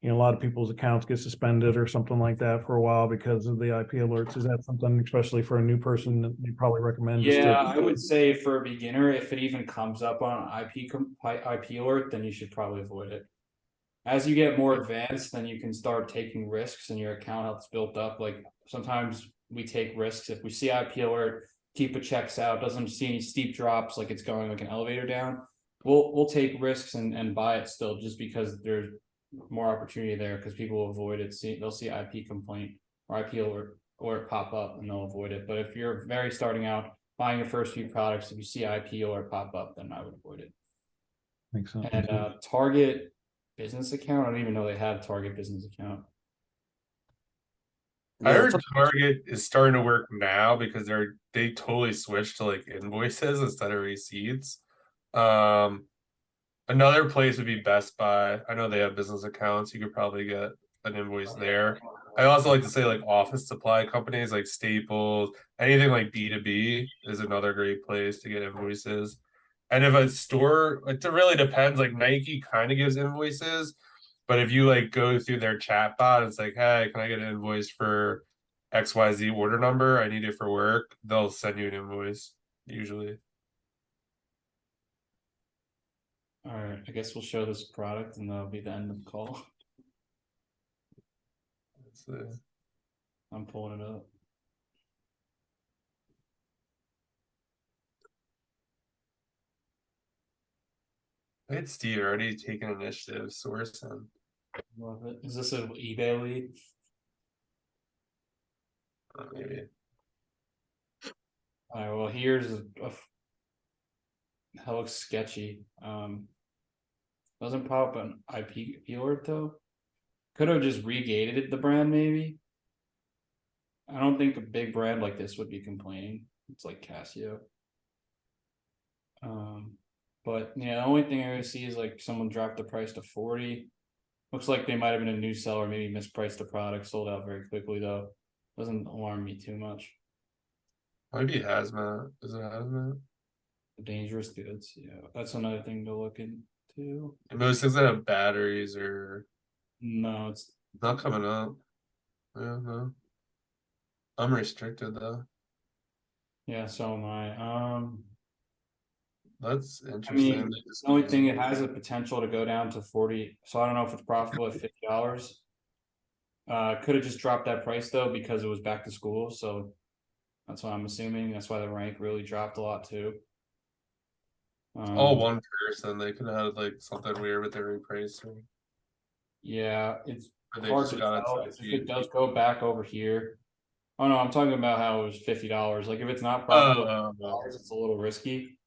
a lot of people's accounts get suspended or something like that for a while because of the IP alerts. Is that something, especially for a new person, that you probably recommend? Yeah, I would say for a beginner, if it even comes up on IP alert, then you should probably avoid it. As you get more advanced, then you can start taking risks and your account helps build up. Like sometimes we take risks. If we see IP alert, Keepa checks out, doesn't see any steep drops, like it's going like an elevator down, we'll take risks and buy it still, just because there's more opportunity there, because people will avoid it. They'll see IP complaint or IP alert pop up and they'll avoid it. But if you're very starting out, buying your first few products, if you see IP alert pop up, then I would avoid it. Makes sense. And Target business account, I don't even know they had Target business account. I Yeah, heard Target is starting to work now because they totally switched to like invoices instead of receipts. Another place would be Best Buy. I know they have business accounts. You could probably get an invoice there. I also like to say like office supply companies like Staples, anything like B2B is another great place to get invoices. And if a store, it really depends. Like Nike kind of gives invoices, but if you like go through their chat bot, it's like, hey, can I get an invoice for XYZ order number? I need it for work. They'll send you an invoice usually. All right, I guess we'll show this product and that'll be the end of the call. I'm pulling it up. I had Steve already taken initiative, sourcing. Love it. Is this an eBay lead? Maybe. All right, well, here's that looks sketchy. Doesn't pop up an IP alert though. Could have just regated the brand maybe. I don't think a big brand like this would be complaining. It's like Casio. But yeah, the only thing I see is like someone dropped the price to 40. Looks like they might have been a new seller, maybe mispriced the product, sold out very quickly though. Doesn't alarm me too much. Might be hazmat. Is it hazmat? Dangerous goods, yeah. That's another thing to look into. And most things that have batteries are No, it's not coming up. Yeah, no. I'm restricted though. yeah, so am I. That's I interesting. mean, the only thing, it has a potential to go down to 40. So I don't know if it's profitable at $50. Could have just dropped that price though, because it was back to school. So that's what I'm assuming. That's why the rank really dropped a lot too. All one person. They could have like something weird with their repricing. Yeah, it's Or they hard just to got it tell to if the it does go back over here. Oh no, I'm talking about how it was $50. Like if it's not profitable at $50, it's a little risky.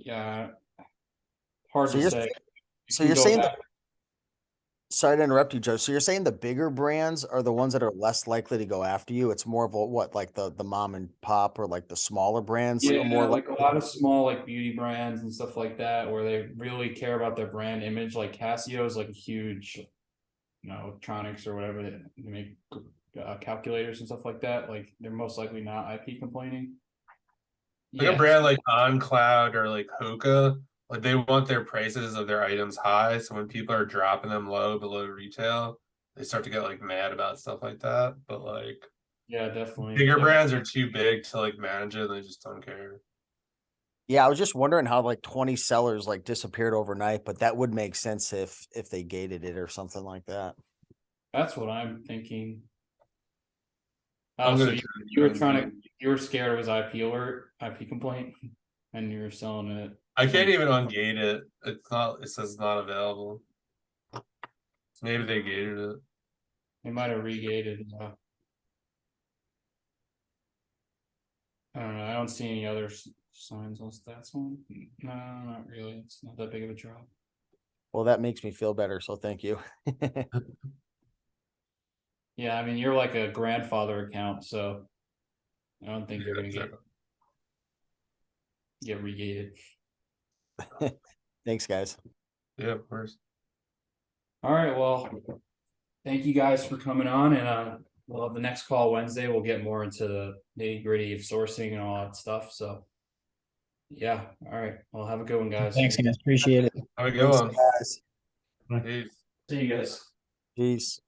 Yeah, hard to say. So you're saying sorry to interrupt you, Joe. So you're saying the bigger brands are the ones that are less likely to go after you? It's more of a what, like the mom and pop or like the smaller brands yeah, are more like a lot of small like beauty brands and stuff like that, where they really care about their brand image. Like Casio is like a huge, electronics or whatever they make calculators and stuff like that. Like they're most likely not IP complaining. Like a brand like OnCloud or like Hoka, like they want their prices of their items high. So when people are dropping them low below retail, they start to get like mad about stuff like that. But like yeah, definitely bigger brands are too big to like manage it, and they just don't care. Yeah, I was just wondering how like 20 sellers like disappeared overnight, but that would make sense if they gated it or something like that. That's what I'm thinking. I'm So gonna you were you were scared it was IP alert, IP complaint, and you were selling it. I can't even ungate it. It's not. It says not available. So maybe they gated it. They might have regated. I don't know. I don't see any other signs on stats one. No, not really. It's not that big of a drop. Well, that makes me feel better. So thank you. Yeah, I mean, you're like a grandfather account, so I don't think you're gonna get regated. Thanks, guys. Yeah, of course. All right, well, thank you guys for coming on, and we'll have the next call Wednesday. We'll get more into the nitty gritty of sourcing and all that stuff. So, yeah, all right. Well, have a good one, guys. Thanks, guys. Appreciate it. Have a good one. Guys. Peace. See you guys. Peace.